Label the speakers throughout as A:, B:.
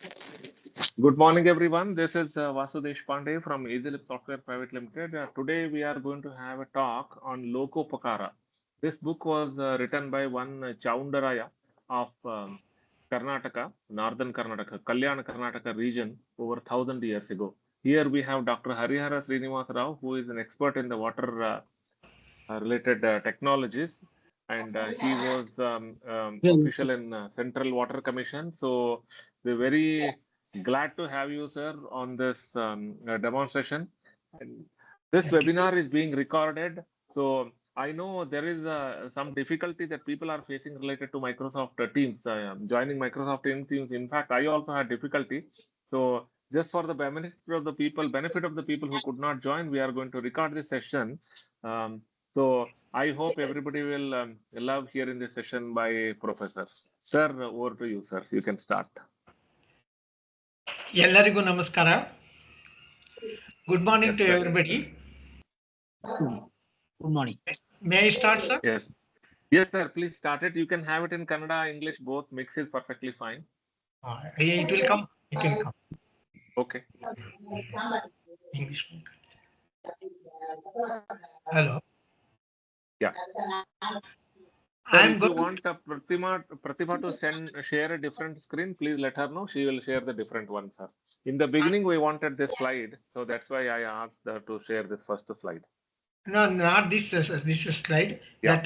A: Good morning, everyone. This is Vasudesh Pandey from Easylib Software Private Limited. Today, we are going to have a talk on Lokopakara. This book was written by one Chavindaraya of Karnataka, northern Karnataka, Kalyana Karnataka region over 1,000 years ago. Here we have Dr. Harihara Srinivasa Rao, who is an expert in the water related technologies, and he was official in Central Water Commission. So we're very glad to have you, sir, on this demonstration. And this
B: Thank you.
A: webinar is being recorded. So I know there is some difficulty that people are facing related to Microsoft Teams, joining Microsoft Teams. In fact, I also had difficulty. So just for the benefit of the people who could not join, we are going to record this session. So I hope everybody will love hearing this session by Professor. Sir, over to you, sir. You can start.
B: ಎಲ್ಲರಿಗೂ ನಮಸ್ಕಾರ. Good morning
A: Yes,
B: to
A: sir.
B: everybody.
C: Good morning.
B: May I start, sir?
A: Yes. Yes, sir. Please start it. You can have it in Kannada, English, both. Mix is perfectly fine.
B: It will come. It will come.
A: Okay.
B: English. Hello.
A: Yeah.
B: I
A: Sir,
B: am
A: if you
B: going.
A: want Pratima to share a different screen, please let her know. She will share the different one, sir. In the beginning, we wanted this slide, so that's why I asked her to share this first slide.
B: No, not this. This is slide.
A: Yeah.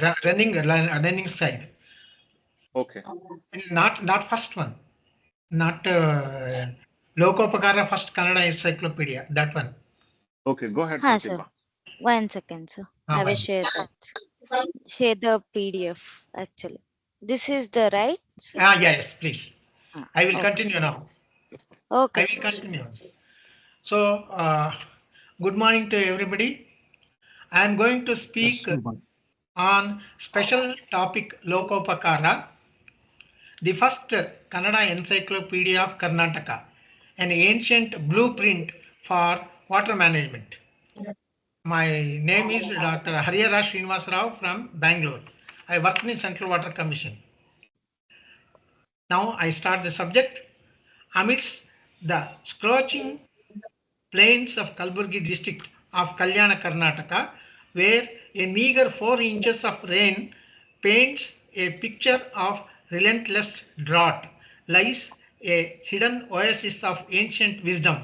B: That running slide.
A: Okay.
B: Not first one. Not Lokopakara first Kannada encyclopedia. That one.
A: Okay. Go ahead,
D: Hi, sir.
A: Pratima.
D: 1 second, sir. I will share that. Share the PDF actually. This is the right? Sir?
B: Yes, please. I will
D: Okay,
B: continue
D: sir.
B: now.
D: Okay,
B: I will
D: sir.
B: continue. So, good morning to everybody. I am going to speak
C: Yes, good morning.
B: on special topic Lokopakara, the first Kannada encyclopedia of Karnataka, an ancient blueprint for water management. My name is Dr. Harihara Srinivasa Rao from Bangalore. I work in Central Water Commission. Now I start the subject. Amidst the scorching plains of Kalburgi district of Kalyana, Karnataka, where a meager 4 inches of rain paints a picture of relentless drought, lies a hidden oasis of ancient wisdom.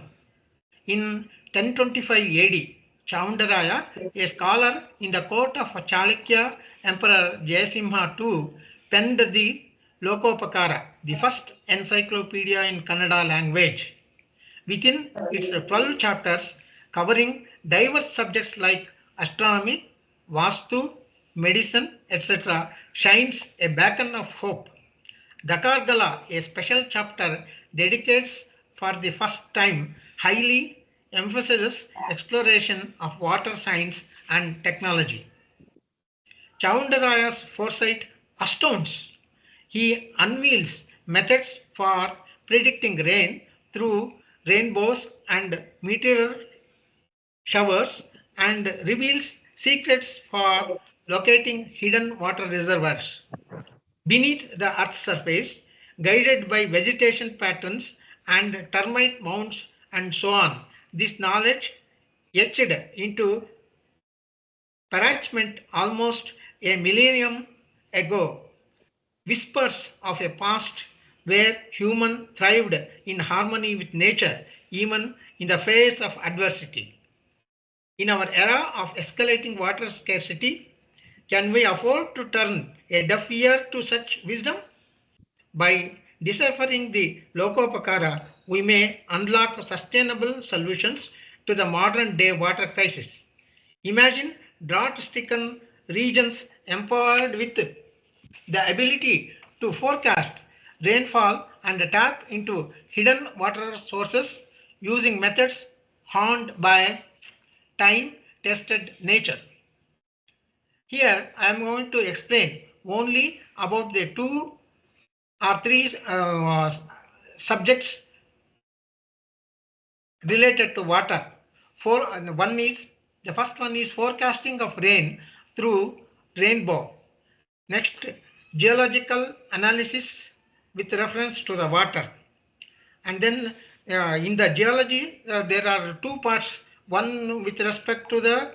B: In 1025 AD, Chavindaraya, a scholar in the court of Chalukya Emperor Jayasimha II, penned the Lokopakara, the first encyclopedia in Kannada language. Within its 12 chapters covering diverse subjects like astronomy, Vastu, medicine, etc., shines a beacon of hope. Dakargala, a special chapter, dedicates for the first time highly emphasizes exploration of water science and technology. Chavandaraya's foresight astounds. He unveils methods for predicting rain through rainbows and meteor showers and reveals secrets for locating hidden water reservoirs. Beneath the Earth's surface, guided by vegetation patterns and termite mounds and so on, this knowledge etched into parchment almost a millennium ago, whispers of a past where human thrived in harmony with nature even in the face of adversity. In our era of escalating water scarcity, can we afford to turn a deaf ear to such wisdom? By deciphering the Lokopakara, we may unlock sustainable solutions to the modern day water crisis. Imagine drought-stricken regions empowered with the ability to forecast rainfall and tap into hidden water sources using methods honed by time-tested nature. Here I am going to explain only about the 2 or 3 subjects related to water. The first one is forecasting of rain through rainbow. Next, geological analysis with reference to the water. And then in the geology, there are two parts. One with respect to the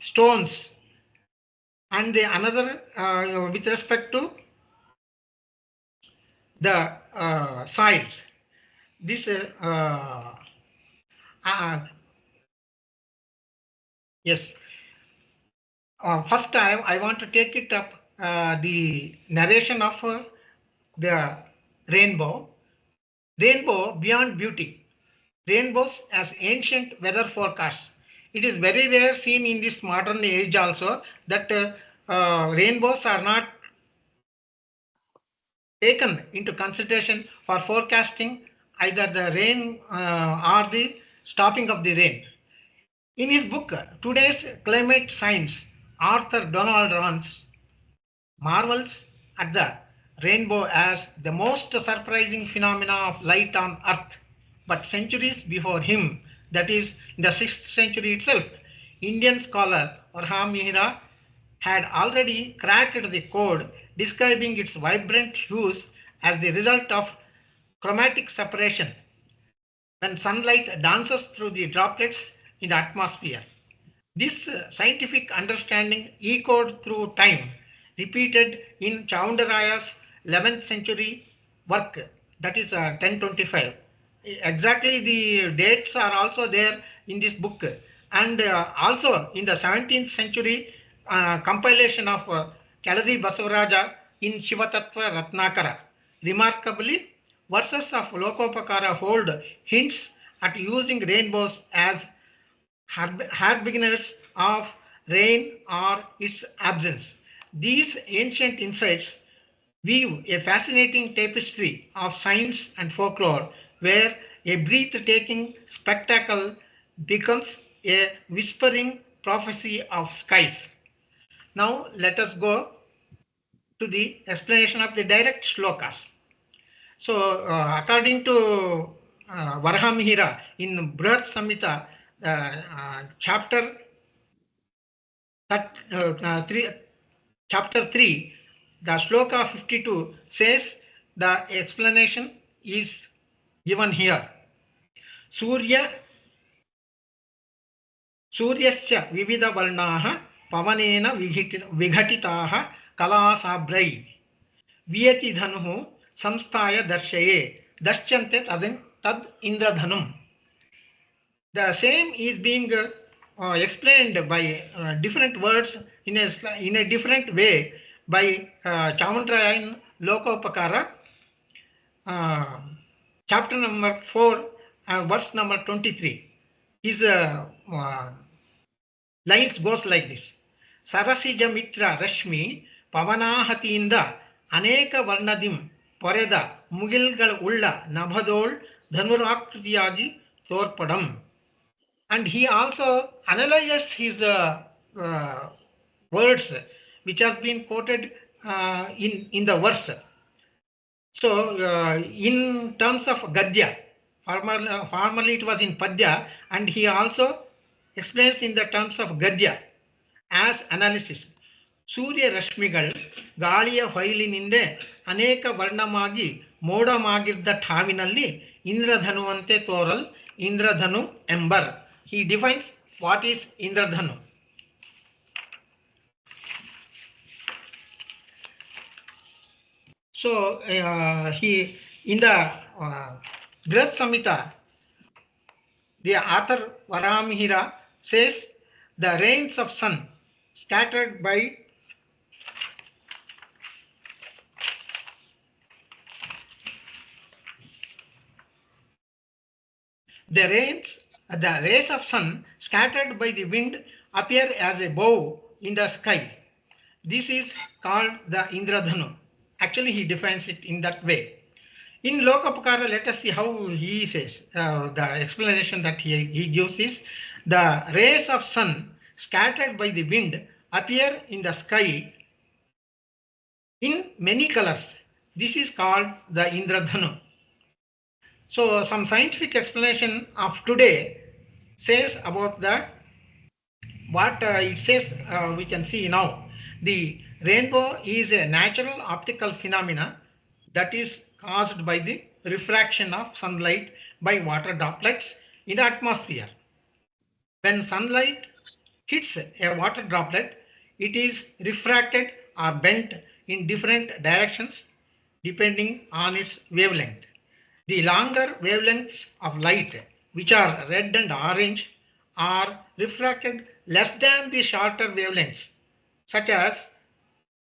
B: stones, and the another with respect to the soils. This yes. First time I want to take it up the narration of the rainbow. Rainbow beyond beauty. Rainbows as ancient weather forecasts. It is very rare seen in this modern age also that rainbows are not taken into consideration for forecasting either the rain or the stopping of the rain. In his book, Today's Climate Science, Arthur Donald Rance marvels at the rainbow as the most surprising phenomena of light on Earth. But centuries before him, that is in the 6th century itself, Indian scholar Varha Mihira had already cracked the code describing its vibrant hues as the result of chromatic separation when sunlight dances through the droplets in the atmosphere. This scientific understanding echoed through time, repeated in Chavandaraya's 11th century work, that is 1025. Exactly the dates are also there in this book, and also in the 17th century compilation of Kaladi Basavaraja in Shivatattva Ratnakara. Remarkably, verses of Lokopakara hold hints at using rainbows as harbingers of rain or its absence. These ancient insights weave a fascinating tapestry of science and folklore where a breathtaking spectacle becomes a whispering prophecy of skies. Now let us go to the explanation of the direct shlokas. So, according to Varahamihira in Brihat Samhita, chapter 3, chapter 3, the shloka 52 says the explanation is given here. Suryascha vivida varnaha pavanena vighatitaha kalasabrai viyati dhanuhu samstaya darshaye daschante tad indradhanum. The same is being explained by different words in a different way by Chavindaraya in Lokopakara, chapter number 4, verse number 23. His lines goes like this. Sarasija Mitra Rashmi Pavanahatinda Aneka Varnadim Poreda Mugilgal Ulla Nabhadol Dhanurakritiyaji Torpadam. And he also analyzes his words which has been quoted in the verse. So in terms of Gadya, formerly it was in Padya, and he also explains in the terms of Gadya as analysis. Surya Rashmigal ಗಾಳಿಯ ಹೊಯ್ಲಿನಿಂದ ಅನೇಕ ವರ್ಣಮಾಗಿ ಮೋಡಮಾಗಿದ್ದ ಠಾವಿನಲ್ಲಿ ಇಂದ್ರಧನುವಂತೆ ತೋರಲ್ ಇಂದ್ರಧನು ಎಂಬರ್. He defines what is Indradhanu. So he in the Brihat Samhita, the author Varamihira says the rains of sun scattered by the rays of sun scattered by the wind appear as a bow in the sky. This is called the Indradhanu. Actually, he defines it in that way. In Lokopakara, let us see how he says. The explanation that he gives is the rays of sun scattered by the wind appear in the sky in many colors. This is called the Indradhanu. So some scientific explanation of today says about the what it says we can see now. The rainbow is a natural optical phenomena that is caused by the refraction of sunlight by water droplets in the atmosphere. When sunlight hits a water droplet, it is refracted or bent in different directions depending on its wavelength. The longer wavelengths of light, which are red and orange, are refracted less than the shorter wavelengths, such as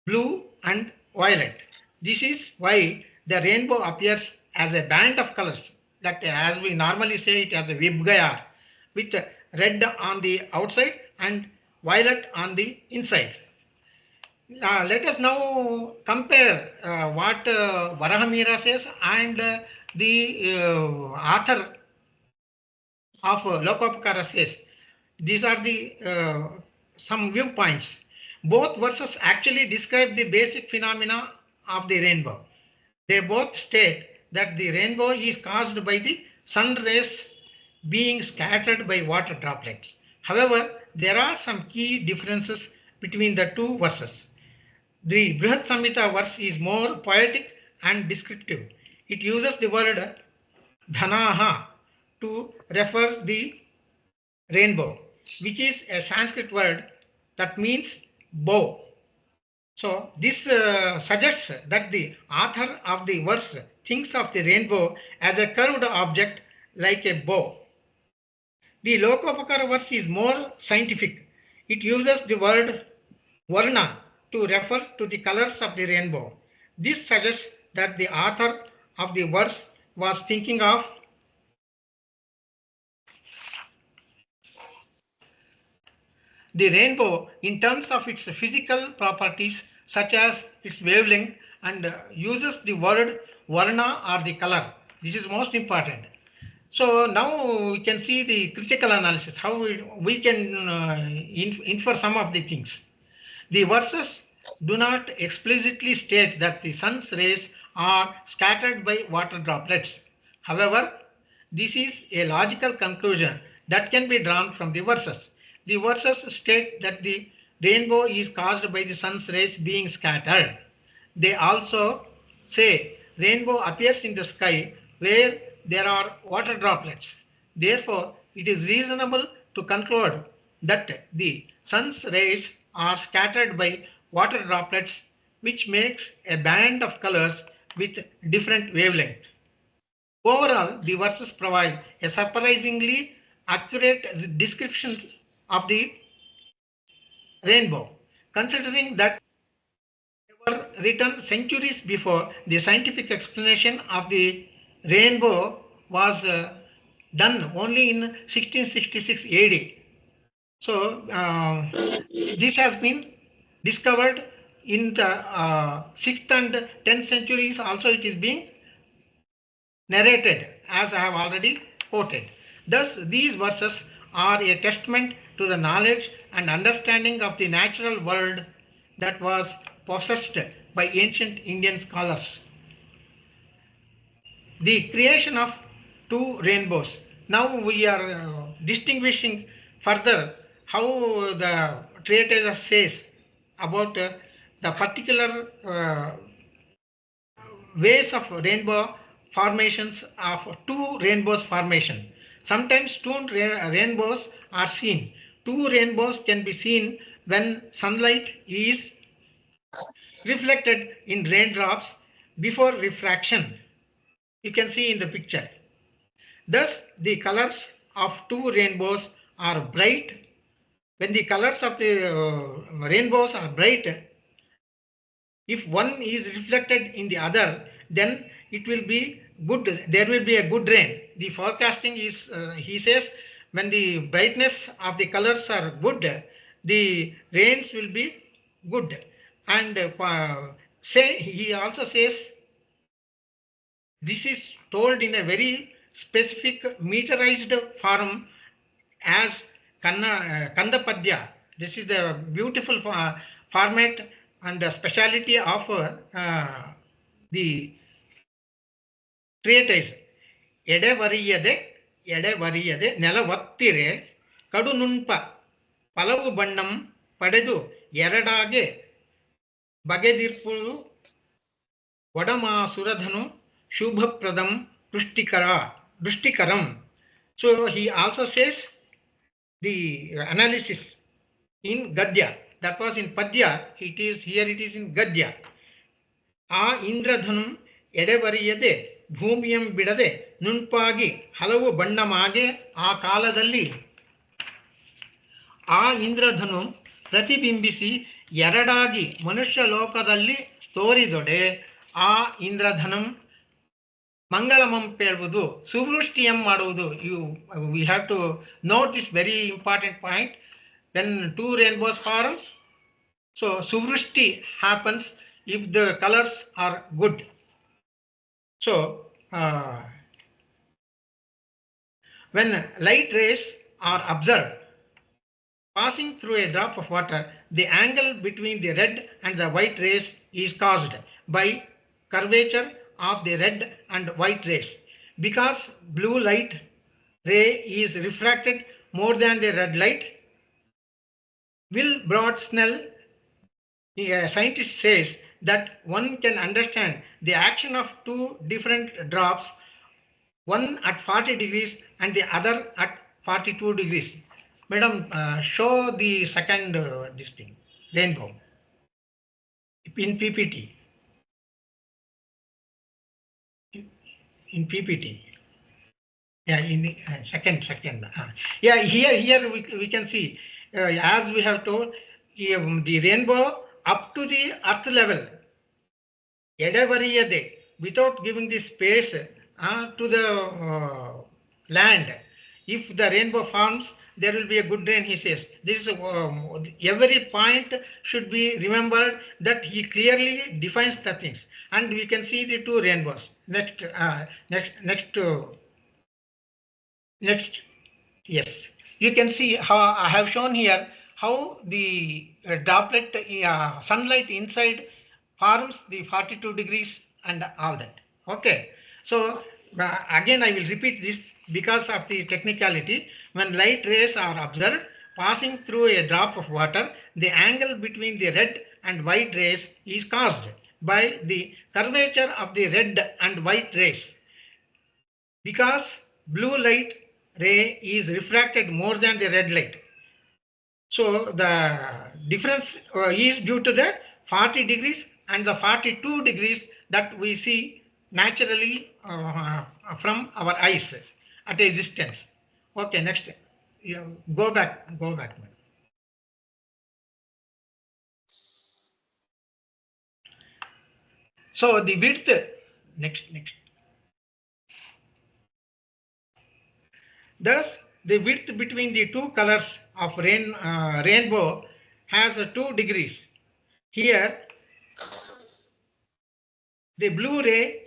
B: blue and violet. This is why the rainbow appears as a band of colors, that as we normally say it as a vibgaya, with red on the outside and violet on the inside. Let us now compare what Varahamira says and the author of Lokopakara says. These are the some viewpoints. Both verses actually describe the basic phenomena of the rainbow. They both state that the rainbow is caused by the sun rays being scattered by water droplets. However, there are some key differences between the two verses. The Brihat Samhita verse is more poetic and descriptive. It uses the word dhanaha to refer the rainbow, which is a Sanskrit word that means bow. So this suggests that the author of the verse thinks of the rainbow as a curved object like a bow. The Lokopakara verse is more scientific. It uses the word varna to refer to the colors of the rainbow. This suggests that the author of the verse was thinking of the rainbow in terms of its physical properties, such as its wavelength, and uses the word varna or the color. This is most important. So now we can see the critical analysis, how we can infer some of the things. The verses do not explicitly state that the sun's rays are scattered by water droplets. However, this is a logical conclusion that can be drawn from the verses. The verses state that the rainbow is caused by the sun's rays being scattered. They also say rainbow appears in the sky where there are water droplets. Therefore, it is reasonable to conclude that the sun's rays are scattered by water droplets, which makes a band of colors with different wavelength. Overall, the verses provide a surprisingly accurate description of the rainbow, considering that they were written centuries before the scientific explanation of the rainbow was done only in 1666 AD. So this has been discovered in the 6th and 10th centuries. Also, it is being narrated, as I have already quoted. Thus, these verses are a testament to the knowledge and understanding of the natural world that was possessed by ancient Indian scholars. The creation of two rainbows. Now we are distinguishing further how the treatise says about the particular ways of rainbow formations of two rainbows formation. Sometimes two rainbows are seen. Two rainbows can be seen when sunlight is reflected in raindrops before refraction. You can see in the picture. Thus, the colors of two rainbows are bright. When the colors of the rainbows are bright, if one is reflected in the other, then it will be good. There will be a good rain. The forecasting is, he says, when the brightness of the colors are good, the rains will be good. And he also says, this is told in a very specific meterized form as Kandapadya. This is the beautiful format and speciality of the treatise. Edevariyade Nelavattire Kadununpa Palavu Bandam Padedu Yeradage Bagedirpulu Vadama Suradhanu Shubhapradam Prushtikaram. So he also says the analysis in Gadya. That was in Padya. It is here. It is in Gadya. ಆ ಇಂದ್ರಧನುಂ ಎಡೆಬರಿಯದೆ ಭೂಮಿಯಂ ಬಿಡದೆ ನುಣ್ಪಾಗಿ ಹಲವು ಬಣ್ಣ ಮಾಗೆ ಆ ಕಾಲದಲ್ಲಿ ಆ ಇಂದ್ರಧನು ಪ್ರತಿಬಿಂಬಿಸಿ ಎರಡಾಗಿ ಮನುಷ್ಯ ಲೋಕದಲ್ಲಿ ತೋರಿದೊಡೆ ಆ ಇಂದ್ರಧನಂ ಮಂಗಳಮಂ ಪೇಳುವುದು ಸುವೃಷ್ಟಿಯಂ ಮಾಡುವುದು. We have to note this very important point. When two rainbows forms, so suvrushti happens if the colors are good. So when light rays are observed passing through a drop of water, the angle between the red and the white rays is caused by curvature of the red and white rays. Because blue light ray is refracted more than the red light, Will Broadsnell, a scientist, says that one can understand the action of two different drops, one at 40 degrees and the other at 42 degrees. Madam, show the second this thing, rainbow, in PPT. In PPT. Yeah, in second. Yeah, here we can see, as we have told, the rainbow up to the earth level, edevariyade, without giving the space to the land. If the rainbow forms, there will be a good rain, he says. This is every point should be remembered, that he clearly defines the things, and we can see the two rainbows. Next, yes, you can see how I have shown here how the droplet sunlight inside forms the 42 degrees and all that. Okay, so again I will repeat this because of the technicality. When light rays are observed passing through a drop of water, the angle between the red and white rays is caused by the curvature of the red and white rays. Because blue light ray is refracted more than the red light, so the difference is due to the 40 degrees and the 42 degrees that we see naturally from our eyes at a distance. Okay, next. Go back. So the width, next. Thus, the width between the two colors of rainbow has 2 degrees. Here, the blue ray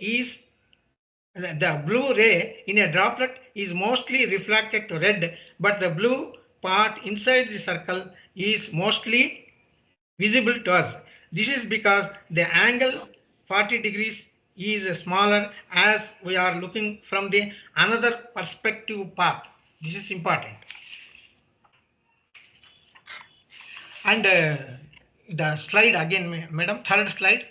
B: in a droplet is mostly reflected to red, but the blue part inside the circle is mostly visible to us. This is because the angle 40 degrees is smaller as we are looking from the another perspective path. This is important. And the slide again, madam, third slide.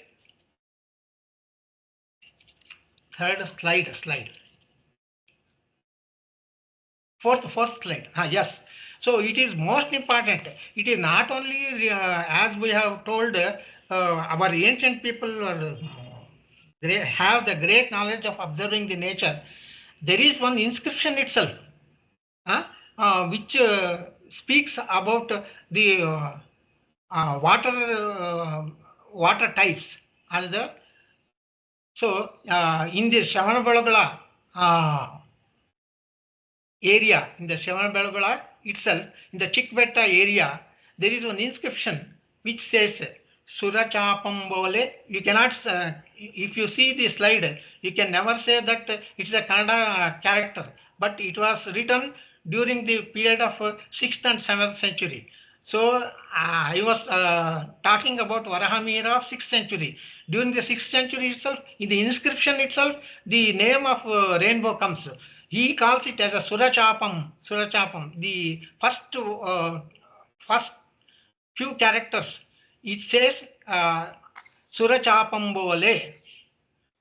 B: Fourth slide. Yes. So it is most important. It is not only as we have told, our ancient people have the great knowledge of observing the nature. There is one inscription itself which speaks about the water types. And so in the Shavanabelagala area, in the Shavanabelagala itself, in the Chikbetta area, there is one inscription which says Surachapam Bole. You cannot, if you see the slide, you can never say that it's a Kannada character, but it was written during the period of 6th and 7th century. So I was talking about Varahamira of 6th century. During the 6th century itself, in the inscription itself, the name of rainbow comes. He calls it as a Surachapam. The first few characters, it says Surachapambole,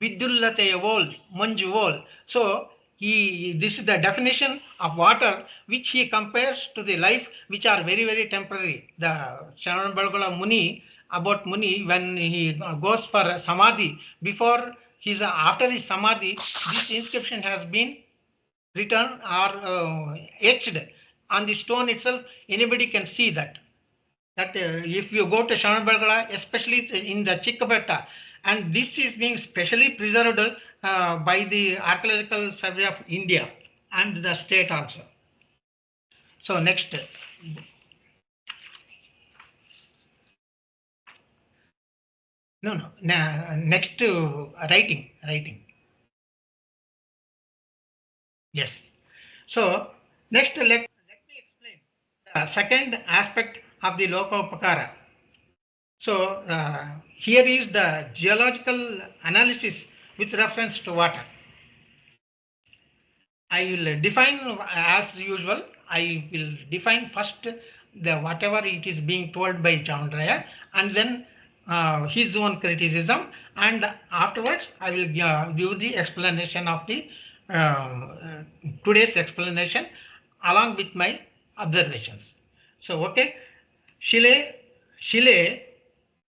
B: Vidullateya Manju. So this is the definition of water which he compares to the life which are very, very temporary. The Sharanbalgola Muni, about Muni, when he goes for Samadhi, before his after his Samadhi, this inscription has been written or etched on the stone itself. Anybody can see that. If you go to Sharanbalgola, especially in the Chikkapetta, and this is being specially preserved by the Archaeological Survey of India and the state also. So next. No. Next writing. Yes. So next let me explain the second aspect of the Lokopakara. So here is the geological analysis with reference to water. I will define as usual. I will define first the whatever it is being told by Chavindaraya, and then his own criticism, and afterwards I will give the explanation of the today's explanation along with my observations. So okay, Shile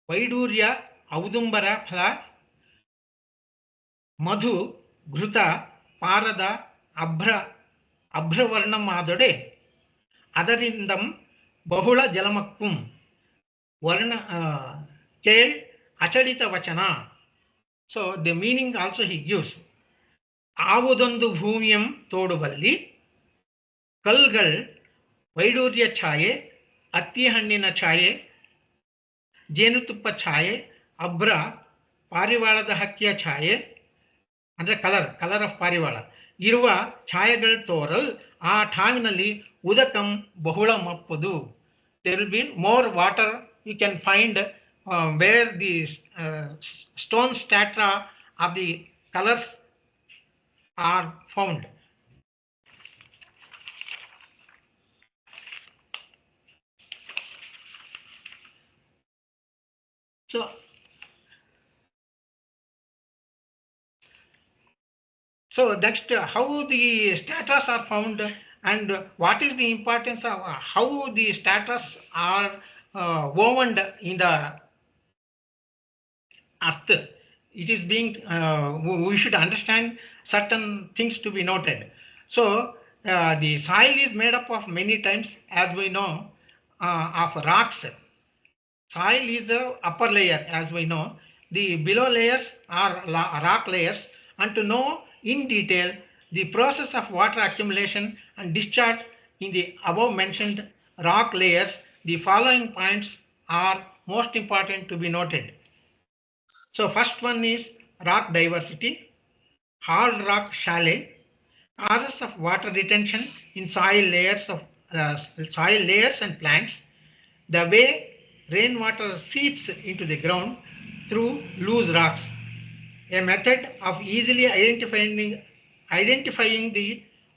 B: Vaidurya Audumbara Phala Madhu Ghruta Parada ಅಭ್ರವರ್ಣಮಾದೊಡೆ ಅದರಿಂದಂ ಬಹುಳ ಜಲಮಕ್ಕುಂ ವರ್ಣ ಕೇಳ್ ಅಚಡಿತ ವಚನ. So the meaning also he gives. ಆವುದೊಂದು ಭೂಮಿಯಂ ತೋಡುಬಲ್ಲಿ ಕಲ್ಗಳ್ ವೈಡೂರ್ಯ ಛಾಯೆ, ಅತ್ತಿಹಣ್ಣಿನ ಛಾಯೆ, ಜೇನುತುಪ್ಪ ಛಾಯೆ, ಅಭ್ರ ಪಾರಿವಾಳದ ಹಕ್ಕಿಯ ಛಾಯೆ ಅಂದರೆ ಕಲರ್ ಆಫ್ ಪಾರಿವಾಳ ಇರುವ ಛಾಯೆಗಳು ತೋರಲ್ ಆ ಠಾವಿನಲ್ಲಿ ಉದಕಂ ಬಹುಳ ಮಪ್ಪದು. There will be more water you can find where the stone strata of the colours are found. So next, how the stratas are found and what is the importance of how the stratas are woven in the earth. It is being, we should understand certain things to be noted. So the soil is made up of many times, as we know, of rocks. Soil is the upper layer, as we know. The below layers are rock layers, and to know in detail the process of water accumulation and discharge in the above mentioned rock layers, the following points are most important to be noted. So first one is rock diversity, hard rock chalet, causes of water retention in soil layers and plants, the way rainwater seeps into the ground through loose rocks, a method of easily identifying the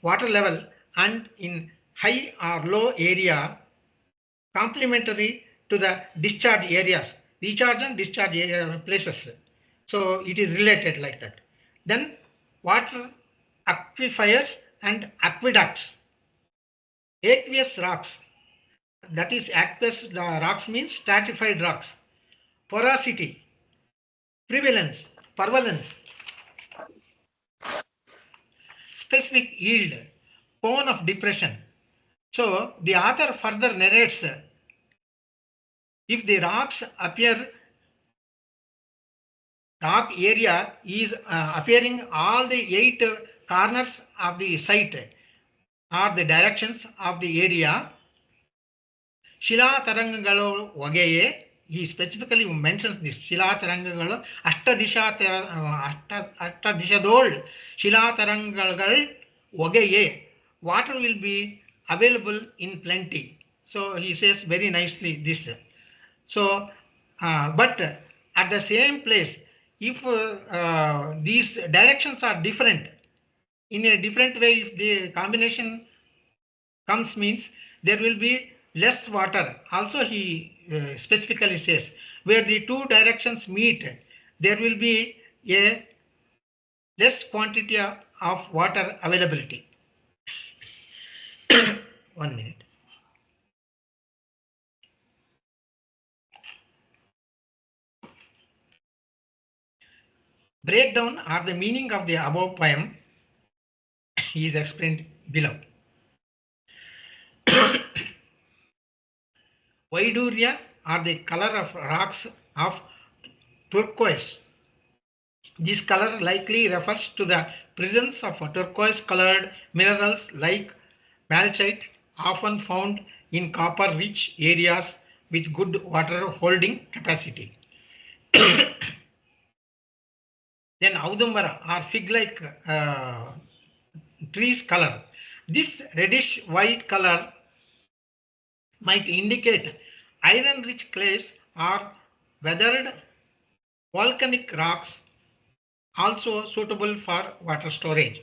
B: water level and in high or low area, complementary to the discharge areas, recharge and discharge area places. So it is related like that. Then water aquifers and aqueducts, aqueous rocks, that is aqueous rocks means stratified rocks, porosity, prevalence, specific yield, cone of depression. So the author further narrates, if the rock area is appearing all the 8 corners of the site or the directions of the area, ಶಿಲಾ ತರಂಗಗಳು ಒಗೆಯೇ, he specifically mentions this ಶಿಲಾ ತರಂಗಗಳು ಅಷ್ಟದಿಶದೋಳ್ ಶಿಲಾ ತರಂಗಗಳು ಒಗೆಯೇ, water will be available in plenty. So he says very nicely this. So but at the same place, if these directions are different, in a different way, if the combination comes means there will be less water. Also he specifically says where the 2 directions meet, there will be a less quantity of water availability. 1 minute. Breakdown or the meaning of the above poem is explained below. Vaidurya are the color of rocks of turquoise. This color likely refers to the presence of turquoise colored minerals like malachite, often found in copper rich areas with good water holding capacity. Then Audambara or fig like trees color. This reddish white color might indicate iron rich clays or weathered volcanic rocks, also suitable for water storage.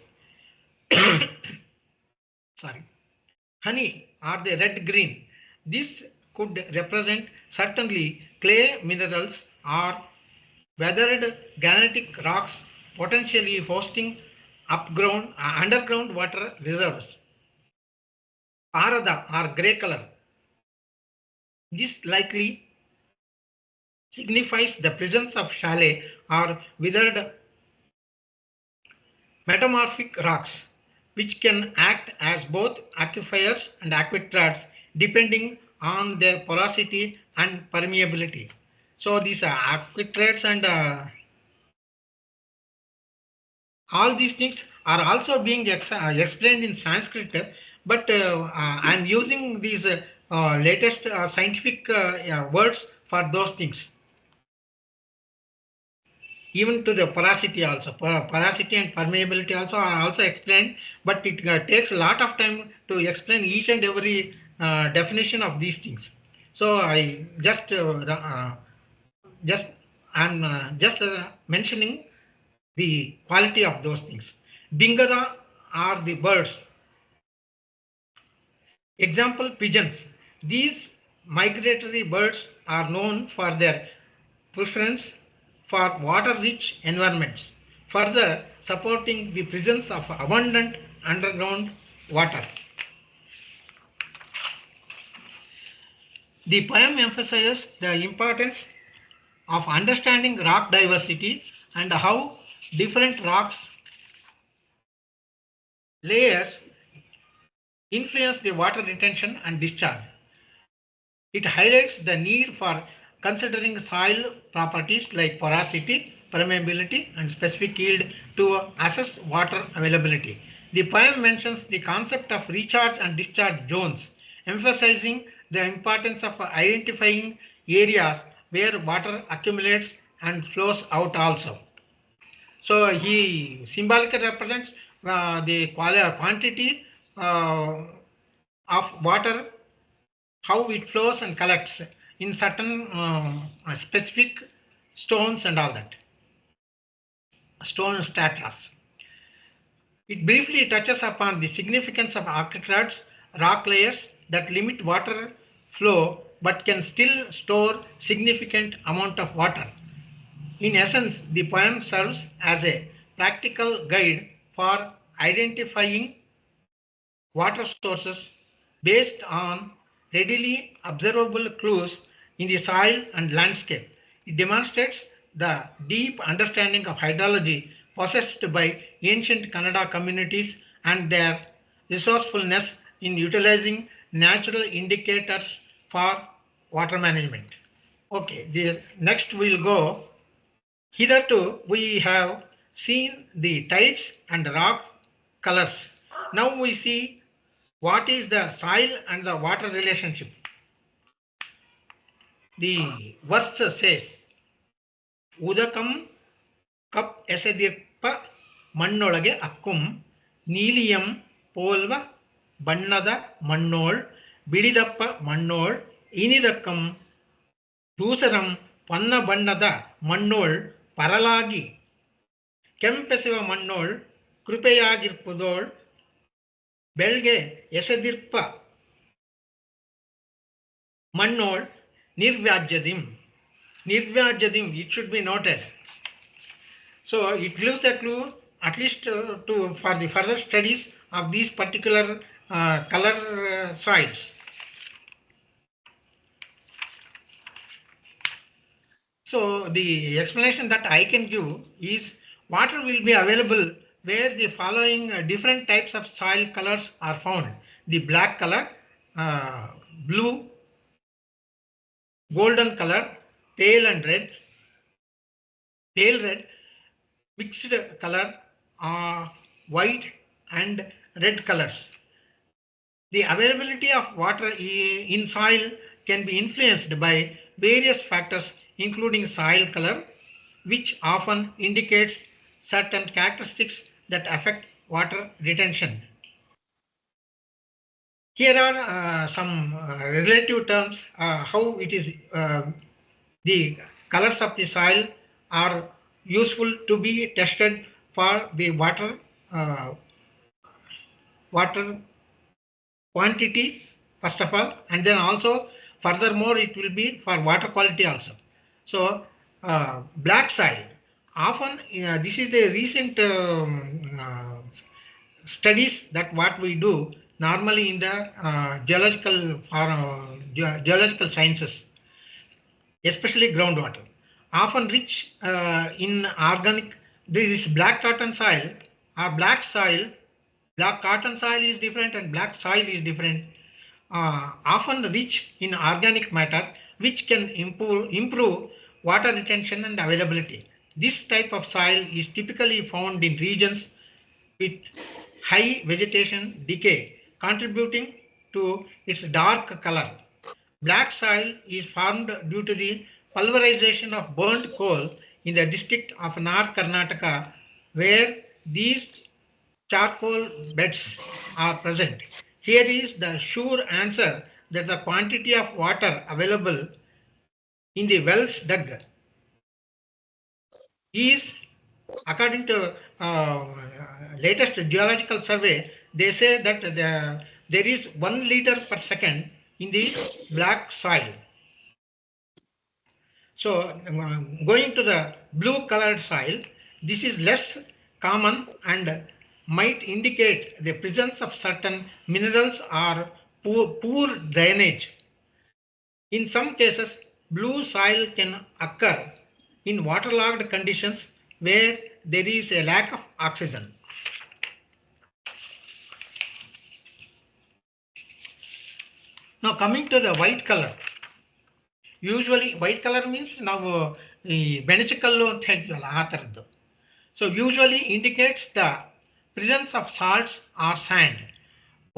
B: Sorry. Honey or the red green. This could represent certainly clay minerals or weathered granitic rocks potentially hosting underground water reserves. Parada or grey color. This likely signifies the presence of shallow or withered metamorphic rocks, which can act as both aquifers and aquetrads depending on their porosity and permeability. So these aquetrads and all these things are also being explained in Sanskrit, but I am using these latest scientific words for those things. Even to the porosity also, porosity and permeability also are also explained, but it takes a lot of time to explain each and every definition of these things. So I I'm just mentioning the quality of those things. Bingada are the birds. Example, pigeons. These migratory birds are known for their preference for water-rich environments, further supporting the presence of abundant underground water. The poem emphasizes the importance of understanding rock diversity and how different rocks layers influence the water retention and discharge. It highlights the need for considering soil properties like porosity, permeability, and specific yield to assess water availability. The poem mentions the concept of recharge and discharge zones, emphasizing the importance of identifying areas where water accumulates and flows out also. So he symbolically represents the quantity of water, how it flows and collects in certain specific stones and all that, stone stratas. It briefly touches upon the significance of aquetrads, rock layers that limit water flow but can still store significant amount of water. In essence, the poem serves as a practical guide for identifying water sources based on readily observable clues in the soil and landscape. It demonstrates the deep understanding of hydrology possessed by ancient Kannada communities and their resourcefulness in utilizing natural indicators for water management. Okay, next we'll go. Hitherto, we have seen the types and rock colors. Now we see what is the soil and the water relationship. The verse says, Udakam kap esedirpa mannolage akkum ನೀಲಿಯಂ ಪೋಲ್ವ ಬಣ್ಣದ ಮಣ್ಣೋಳ್ ಬಿಳಿದಪ್ಪ ಮಣ್ಣೋಳ್ ಇನಿದಕ್ಕಂ ದೂಸರಂ ಪನ್ನ ಬಣ್ಣದ ಮಣ್ಣೋಳ್ ಪರಲಾಗಿ ಕೆಂಪೆಸುವ ಮಣ್ಣೋಳ್ ಕೃಪೆಯಾಗಿರ್ಪುದೋಳ್ ಬೆಳ್ಗೆ ಎಸೆದಿರ್ಪ ಮಣ್ಣೋಳ್ ನಿರ್ವ್ಯಾಜ್ಯದಿಂ. Nirvyajyadim, it should be noted. So it gives a clue at least for the further studies of these particular color soils. So the explanation that I can give is water will be available where the following different types of soil colors are found. The black color, uh, blue, golden color, pale and red, pale red, mixed color, white and red colors. The availability of water in soil can be influenced by various factors including soil color, which often indicates certain characteristics that affect water retention. Here are some relative terms how it is the colors of the soil are useful to be tested for the uh, water quantity first of all, and then also furthermore it will be for water quality also. So black soil often this is the recent studies that what we do normally in the geological sciences, especially groundwater, often rich in organic. There is black cotton soil or black soil. Black cotton soil is different and black soil is different. Often rich in organic matter, which can improve water retention and availability. This type of soil is typically found in regions with high vegetation decay, contributing to its dark color. Black soil is formed due to the pulverization of burnt coal in the district of North Karnataka, where these charcoal beds are present. Here is the sure answer that the quantity of water available in the wells dug is, according to latest geological survey, they say that there is 1 liter per second in the black soil. So going to the blue colored soil, this is less common and might indicate the presence of certain minerals or poor drainage. In some cases, blue soil can occur in waterlogged conditions where there is a lack of oxygen. Now coming to the white color. Usually white color means ನಾವು ಈ ಬೆಣಚಕಲ್ಲು ಅಂತ ಹೇಳ್ತೀವಲ್ಲ ಆ ಥರದ್ದು. So usually indicates the presence of salts or sand.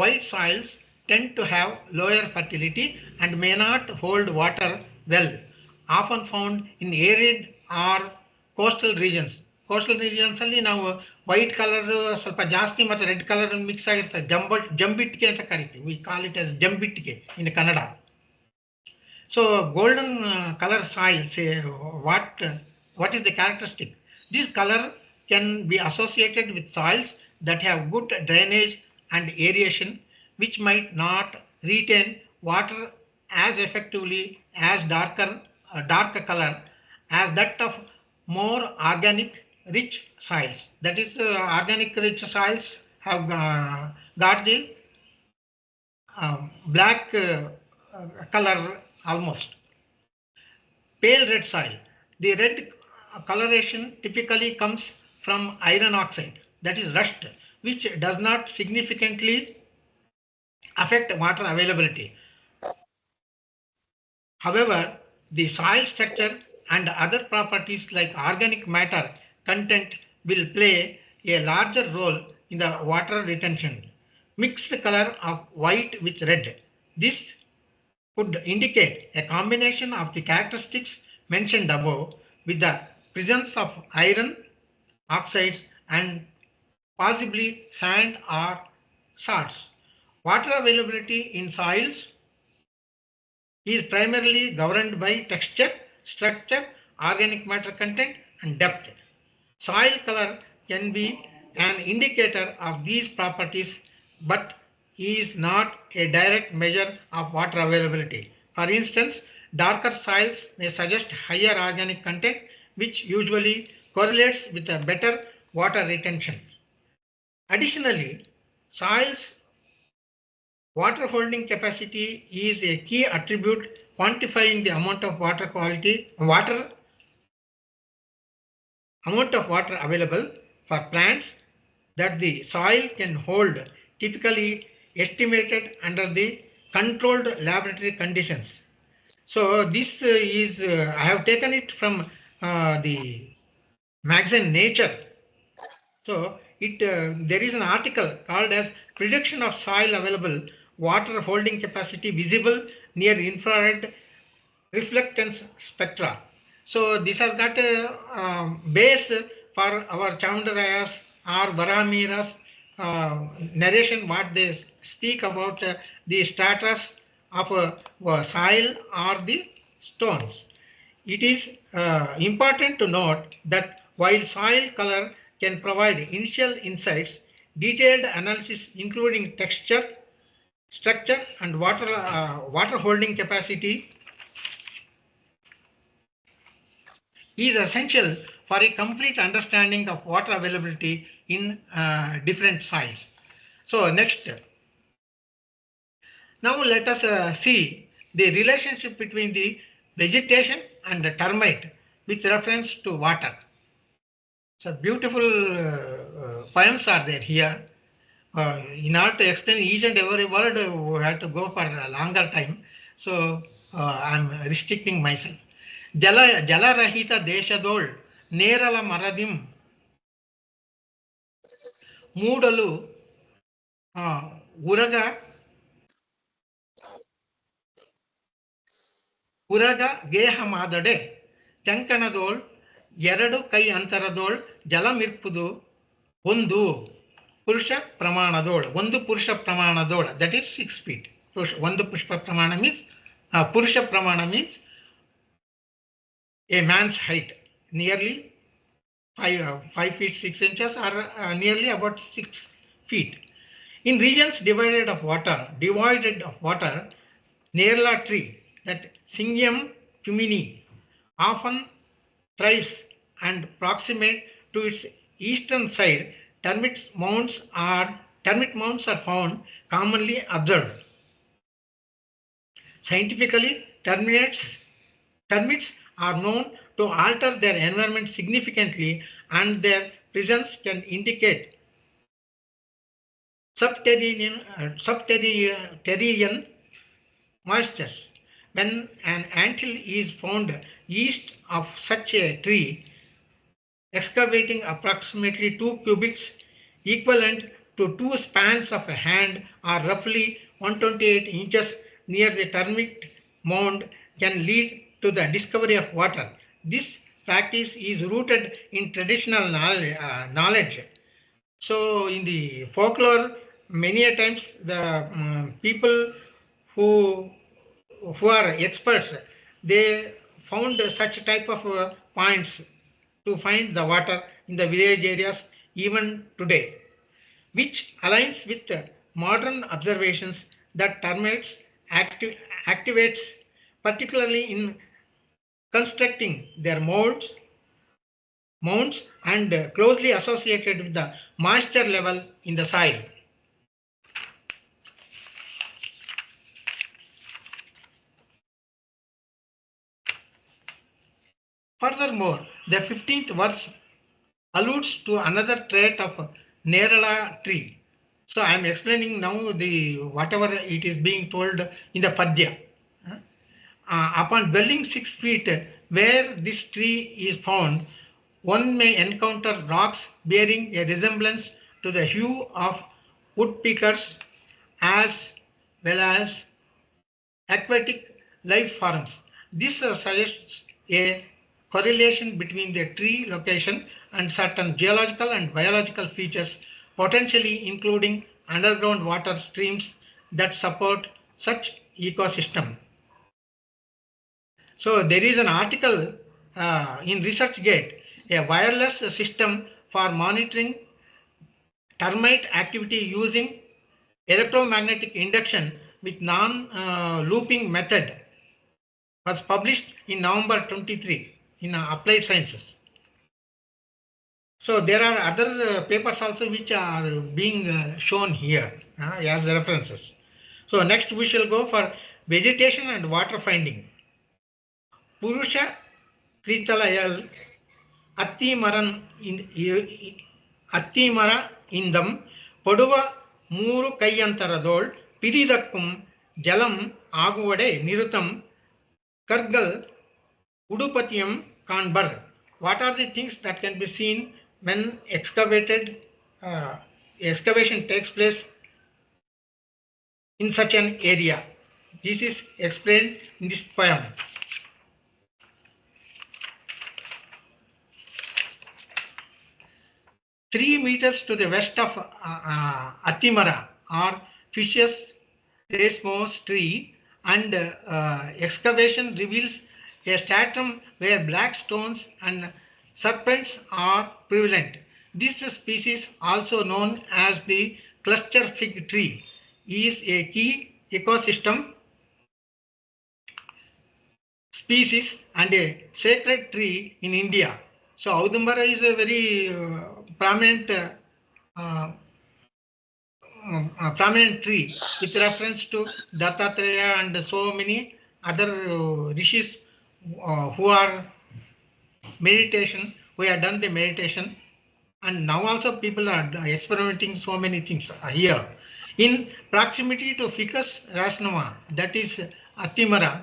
B: White soils tend to have lower fertility and may not hold water well, often found in arid or coastal regions. Coastal regions ಅಲ್ಲಿ ನಾವು white colour ಸ್ವಲ್ಪ ಜಾಸ್ತಿ ಮತ್ತು red colour mix ಆಗಿರ್ತದೆ. ಜಂಬಿಟ್ಟಿಗೆ ಅಂತ ಕರಿತೀವಿ. We call it as ಜಂಬಿಟ್ಟಿಗೆ in Kannada. So golden color soil, say what is the characteristic? This color can be associated with soils that have good drainage and aeration, which might not retain water as effectively as darker color as that of more organic rich soils. That is, organic rich soils have got the black color almost. Pale red soil. The red coloration typically comes from iron oxide, that is rust, which does not significantly affect water availability. However, the soil structure and other properties like organic matter content will play a larger role in the water retention. Mixed color of white with red. This could indicate a combination of the characteristics mentioned above with the presence of iron oxides and possibly sand or salts. Water availability in soils is primarily governed by texture, structure, organic matter content and depth. Soil color can be an indicator of these properties but is not a direct measure of water availability. For instance, darker soils may suggest higher organic content, which usually correlates with a better water retention. Additionally, soil's water holding capacity is a key attribute quantifying the amount of water available for plants that the soil can hold, typically estimated under the controlled laboratory conditions. So this I have taken it from the magazine Nature. So there is an article called as Prediction of Soil Available Water Holding Capacity Visible Near Infrared Reflectance Spectra. So this has got a base for our Chavindarayas or Varamira's narration, what they speak about the stratus of soil or the stones. It is important to note that while soil color can provide initial insights, detailed analysis including texture, structure and water holding capacity is essential for a complete understanding of water availability in different soils. So next, now let us see the relationship between the vegetation and the termite with reference to water. So beautiful poems are there here. In order to explain each and every word, we have to go for a longer time. So I'm restricting myself. Jalarahita Deshadol Nerala Maradim Moodalu Uraga Geha Madade Tankanadol Yeradu Kai Antaradol Jalamirpudu Bundu Purusha Pramanadol, Vandu Purusha Pramanadol, that is 6 feet. Vandu Pushpa Pramana means, Purusha Pramana means a man's height, nearly 5 feet 6 inches or nearly about 6 feet. In regions devoid of water, Nerala tree, that Syngium fumini, often thrives and proximate to its eastern side. Termite mounds are found commonly observed. Scientifically, termites are known to alter their environment significantly, and their presence can indicate subterranean moistures. When an anthill is found east of such a tree, excavating approximately 2 cubits equivalent to 2 spans of a hand or roughly 128 inches near the termite mound can lead to the discovery of water. This practice is rooted in traditional knowledge. So in the folklore, many a times the people who are experts, they found such type of points to find the water in the village areas even today, which aligns with the modern observations that termites activates, particularly in constructing their mounds and closely associated with the moisture level in the soil. Furthermore, the 15th verse alludes to another trait of Nerala tree. So I am explaining now the whatever it is being told in the Padya. Upon dwelling 6 feet where this tree is found, one may encounter rocks bearing a resemblance to the hue of woodpeckers as well as aquatic life forms. This suggests a correlation between the tree location and certain geological and biological features, potentially including underground water streams that support such ecosystem. So there is an article in ResearchGate, a wireless system for monitoring termite activity using electromagnetic induction with non-looping method was published in November 23 in Applied Sciences. So there are other papers also which are being shown here as references. So next we shall go for vegetation and water finding. Purusha Kritalayal Attimaran in Attimara Indam Poduva Muru Kayantaradol Piridakum Jalam Aguvade Nirutam Kargal Udupatiam Kanbar. What are the things that can be seen when excavation takes place in such an area? This is explained in this poem. 3 meters to the west of Attimara are Fishes Rasmus tree, and excavation reveals a stratum where black stones and serpents are prevalent. This species, also known as the cluster fig tree, is a key ecosystem species and a sacred tree in India. So Audumbara is a very prominent prominent tree with reference to Dattatreya and so many other rishis who are who have done the meditation, and now also people are experimenting so many things here. In proximity to Ficus rasnava, that is Attimara,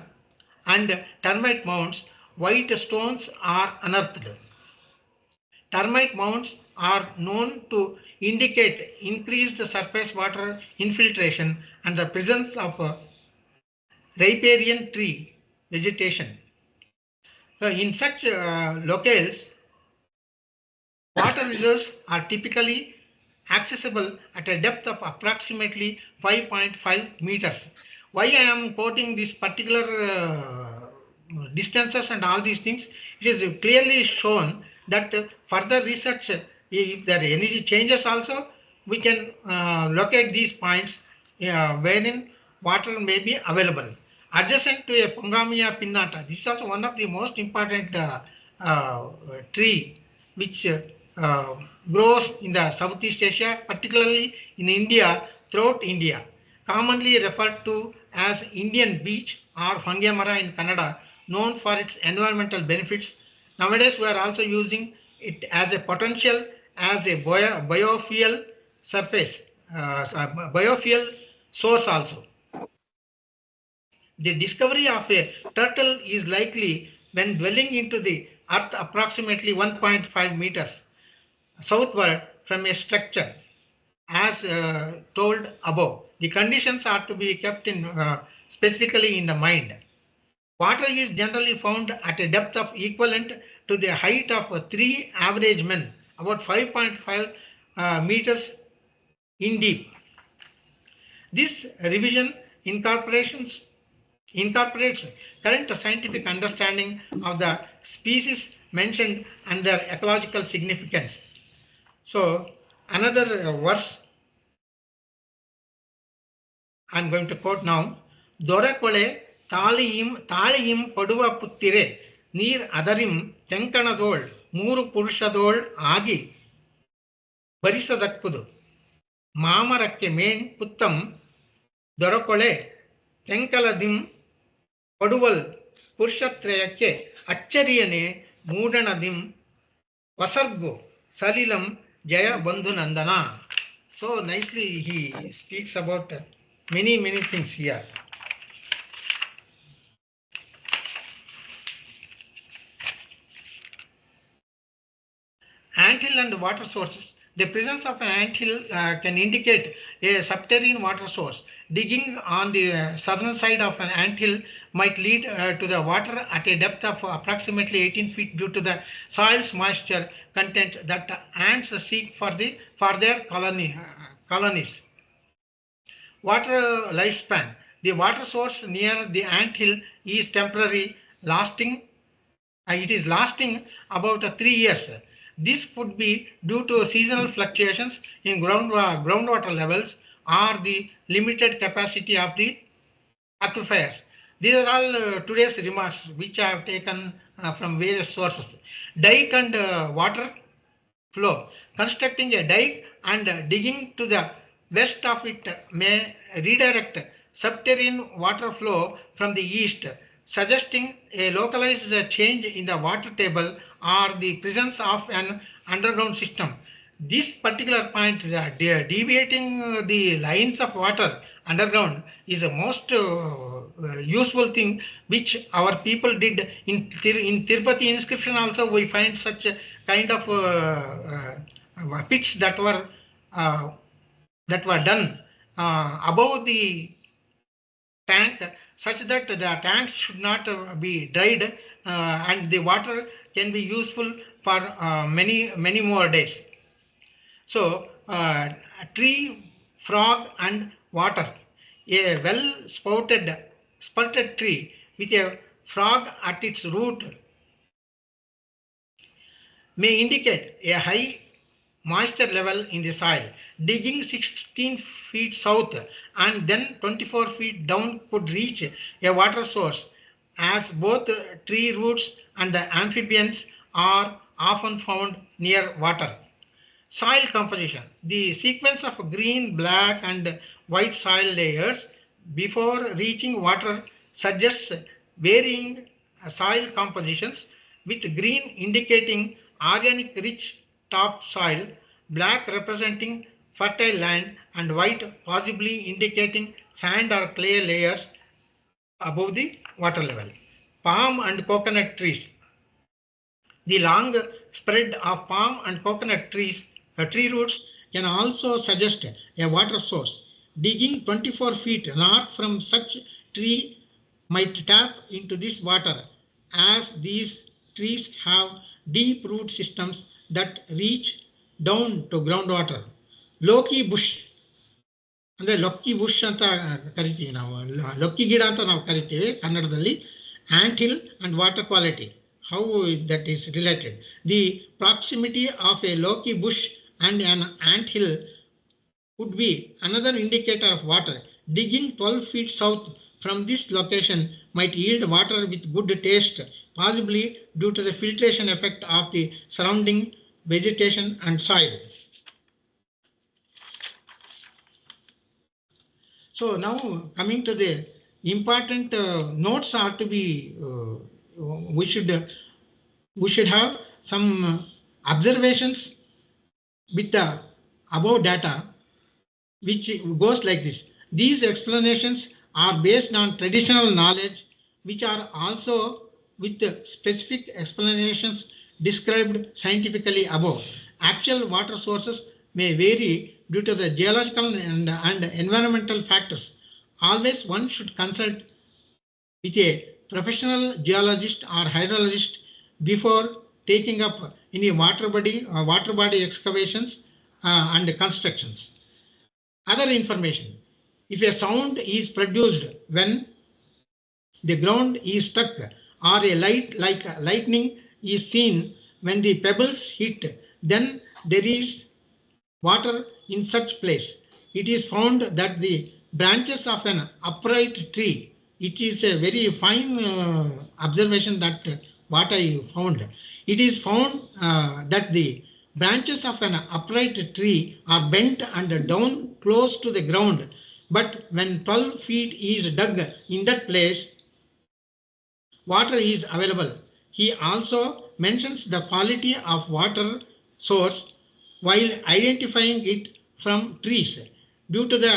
B: and termite mounds, white stones are unearthed. Termite mounds are known to indicate increased surface water infiltration and the presence of riparian tree vegetation. So in such locales, water reserves are typically accessible at a depth of approximately 5.5 meters. Why I am quoting this particular distances and all these things? It is clearly shown that further research, if there are energy changes also, we can locate these points wherein water may be available. Adjacent to a Pongamia pinnata, this is also one of the most important tree which grows in the Southeast Asia, particularly in India, throughout India, commonly referred to as Indian beech or Fangamara in Kannada, known for its environmental benefits. Nowadays, we are also using it as a potential as a biofuel surface, biofuel source also. The discovery of a turtle is likely when dwelling into the earth approximately 1.5 meters southward from a structure as told above. The conditions are to be kept in specifically in the mind. Water is generally found at a depth of equivalent to the height of 3 average men, about 5.5 meters in deep. This revision incorporates current scientific understanding of the species mentioned and their ecological significance. So another verse I'm going to quote now. Dorakole taliyim paduva puttire neer adarim tenkanadol ಮೂರು ಪುರುಷದೋಳ್ ಆಗಿ ಭರಿಸದಕ್ಕುದು ಮಾಮರಕ್ಕೆ ಮೇಣ್ ಪುತ್ತಂ ದೊರಕೊಳೆ ತೆಂಕಲದಿಂ ಪಡುವಲ್ ಪುರುಷತ್ರಯಕ್ಕೆ ಅಚ್ಚರಿಯನೆ ಮೂಡಣದಿಂ ವಸರ್ಗು ಸಲಿಲಂ ಜಯ ಬಂಧು ನಂದನ. So nicely he speaks about many things here. Anthill and water sources. The presence of an anthill can indicate a subterranean water source. Digging on the southern side of an anthill might lead to the water at a depth of approximately 18 feet due to the soil's moisture content that ants seek for their colonies. Water lifespan. The water source near the anthill is temporary, it is lasting about 3 years. This could be due to seasonal fluctuations in groundwater levels or the limited capacity of the aquifers. These are all today's remarks which I have taken from various sources. Dike and water flow. Constructing a dike and digging to the west of it may redirect subterranean water flow from the east, suggesting a localized change in the water table or the presence of an underground system. This particular point, deviating the lines of water underground, is a most useful thing which our people did in Tirupati inscription. Also, we find such a kind of pits uh, that were done above the tank, such that the tank should not be dried and the water can be useful for many more days. So, tree, frog, and water. A well sprouted tree with a frog at its root may indicate a high moisture level in the soil. Digging 16 feet south and then 24 feet down could reach a water source, as both tree roots and the amphibians are often found near water. Soil composition. The sequence of green, black, and white soil layers before reaching water suggests varying soil compositions, with green indicating organic rich topsoil, black representing fertile land, and white possibly indicating sand or clay layers above the water level. Palm and coconut trees. The long spread of palm and coconut tree roots can also suggest a water source. Digging 24 feet north from such tree might tap into this water, as these trees have deep root systems that reach down to groundwater. Loki bush ಅಂದರೆ ಲೊಕ್ಕಿ bush ಅಂತ ಕರಿತೀವಿ ನಾವು, ಲೊಕ್ಕಿ ಗಿಡ ಅಂತ ನಾವು ಕರಿತೀವಿ ಕನ್ನಡದಲ್ಲಿ. Ant hill and water quality, how that is related. The proximity of a Loki bush and an ant hill would be another indicator of water. Digging 12 feet south from this location might yield water with good taste, possibly due to the filtration effect of the surrounding vegetation and soil. So now coming to the important notes are to be we should have some observations with the above data, which goes like this. These explanations are based on traditional knowledge, which are also with the specific explanations described scientifically above. Actual water sources may vary due to the geological and environmental factors. Always one should consult with a professional geologist or hydrologist before taking up any water body excavations and constructions. Other information. If a sound is produced when the ground is stuck, or a light like lightning is seen when the pebbles hit, then there is water in such place. It is found that the branches of an upright tree, it is a very fine observation that what I found. It is found that the branches of an upright tree are bent and down close to the ground, but when 12 feet is dug in that place, water is available. He also mentions the quality of water source while identifying it from trees. Due to the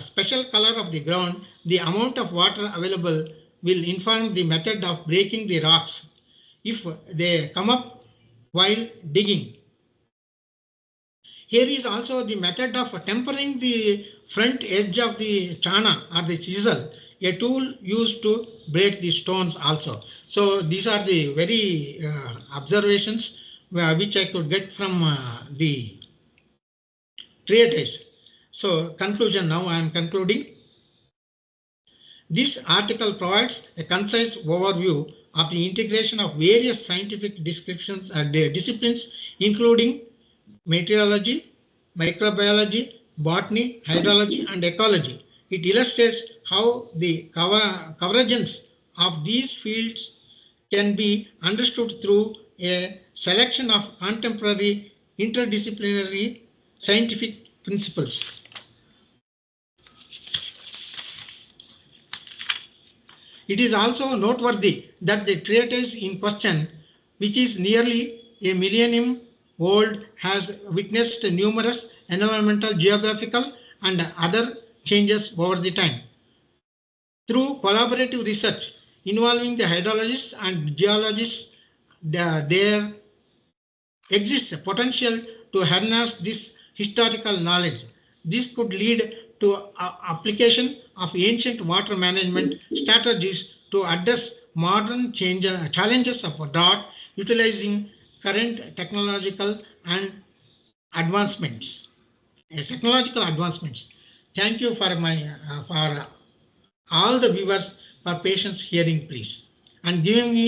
B: special color of the ground, the amount of water available will inform the method of breaking the rocks if they come up while digging. Here is also the method of tempering the front edge of the chana or the chisel, a tool used to break the stones also. So these are the very observations which I could get from the treatise. So conclusion, now I am concluding. This article provides a concise overview of the integration of various scientific descriptions and disciplines, including meteorology, microbiology, botany, hydrology, and ecology. It illustrates how the convergence of these fields can be understood through a selection of contemporary interdisciplinary scientific principles. It is also noteworthy that the treatise in question, which is nearly a millennium old, has witnessed numerous environmental, geographical, and other changes over the time. Through collaborative research involving the hydrologists and geologists, there exists a potential to harness this historical knowledge. This could lead to application of ancient water management strategies to address modern challenges of drought, utilizing current technological and advancements. Technological advancements. Thank you for for all the viewers for patience hearing, please, and giving me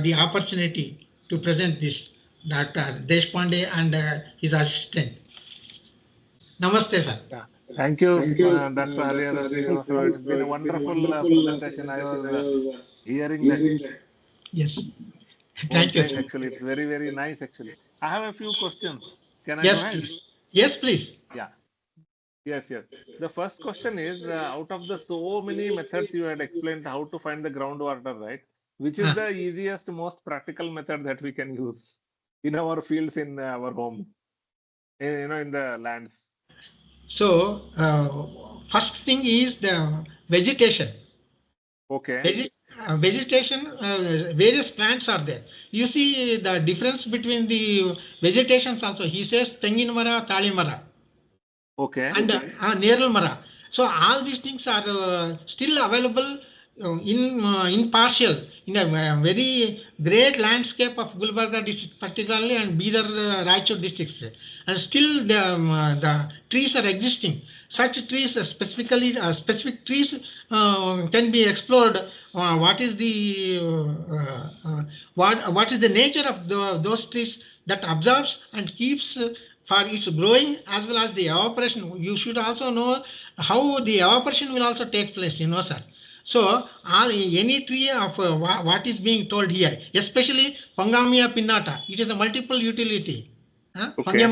B: the opportunity to present this. Dr. Deshpande and his assistant. Namaste, sir.
A: Yeah. Thank you, Dr. Harihara Srinivasa Rao. It's been a wonderful presentation. I was hearing that.
B: Yes.
A: Thank you. Actually, it's very, very nice. Actually, I have a few questions. Can I go ahead?
B: Please. Yes, please.
A: Yeah. Yes. The first question is, out of the so many methods you had explained how to find the groundwater, right? Which is the easiest, most practical method that we can use in our fields, in our home, in the lands?
B: So, first thing is the vegetation.
A: Okay.
B: Vegetation, various plants are there. You see the difference between the vegetations also. He says Tengin Mara, Tali Mara.
A: Okay.
B: And Neral Mara. So all these things are still available in partial, in a very great landscape of Gulbarga district particularly, and Bidar, Raichur districts. And still the trees are existing. Such trees, specifically specific trees can be explored. What is the what is the nature of those trees that absorbs and keeps for its growing as well as the evaporation. You should also know how the evaporation will also take place, sir. So any tree of what is being told here, especially Pangamia pinnata, it is a multiple utility.
A: Okay.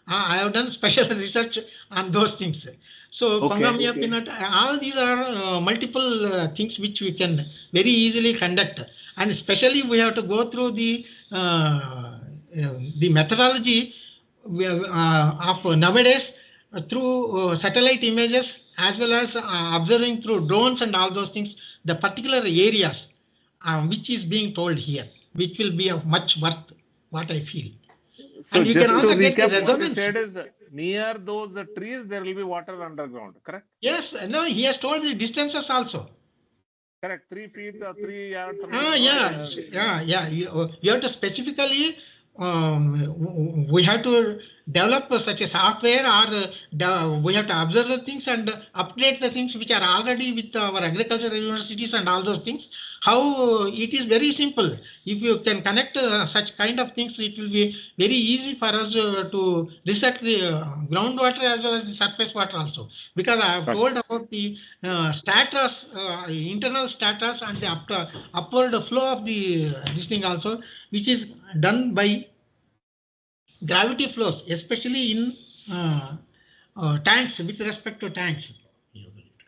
B: I have done special research on those things. So Pangamia pinnata, all these are multiple things which we can very easily conduct, and especially we have to go through the methodology of nowadays through satellite images as well as observing through drones and all those things, the particular areas which is being told here, which will be of much worth, what I feel.
A: So
B: and you
A: just
B: can also
A: to
B: get the
A: recap, what
B: resonance.
A: you said is, near those trees there will be water underground, correct?
B: Yes, no, he has told the distances also.
A: Correct, 3 feet or 3 yards.
B: Yeah. You have to specifically, we have to develop such a software, or we have to observe the things and update the things which are already with our agricultural universities and all those things. How it is very simple. If you can connect such kind of things, it will be very easy for us to research the groundwater as well as the surface water also. Because I have told about the stratus, internal stratus, and the upward flow of the this thing also, which is done by gravity flows, especially in tanks, with respect to tanks.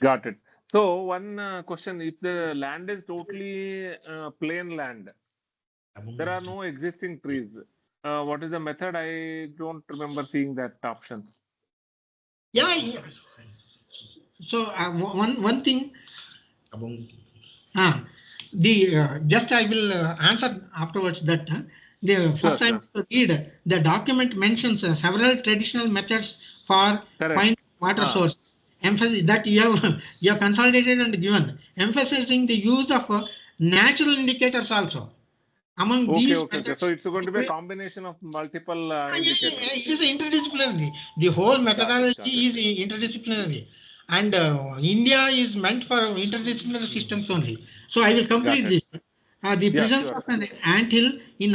A: Got it. So one question: if the land is totally plain land, there are no existing trees, what is the method? I don't remember seeing that option.
B: Yeah. So one thing. Just I will answer afterwards that the first time to read the document mentions several traditional methods for finding water source. Emphasis that you have consolidated and given, emphasizing the use of natural indicators also. Among these methods,
A: so it's going to be a combination of multiple indicators.
B: It is interdisciplinary. The whole methodology is interdisciplinary, and India is meant for interdisciplinary systems only. So I will complete this. The presence of an anthill is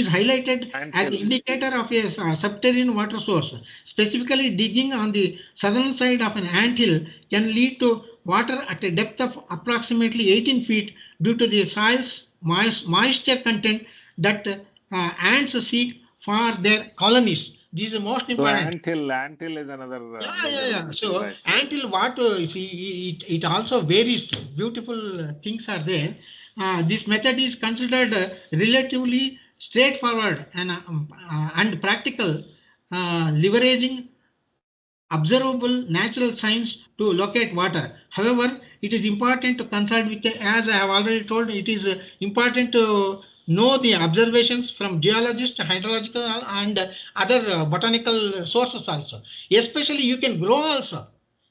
B: highlighted as an indicator of a subterranean water source. Specifically, digging on the southern side of an anthill can lead to water at a depth of approximately 18 feet due to the soil's moisture content that ants seek for their colonies. This is the most
A: So
B: important.
A: anthill is another major.
B: So
A: Right.
B: until what see, it also varies. Beautiful things are there. This method is considered relatively straightforward and practical, leveraging observable natural signs to locate water. However, it is important to consult with, as I have already told, it is important to know the observations from geologists, hydrological and other botanical sources also. Especially you can grow also.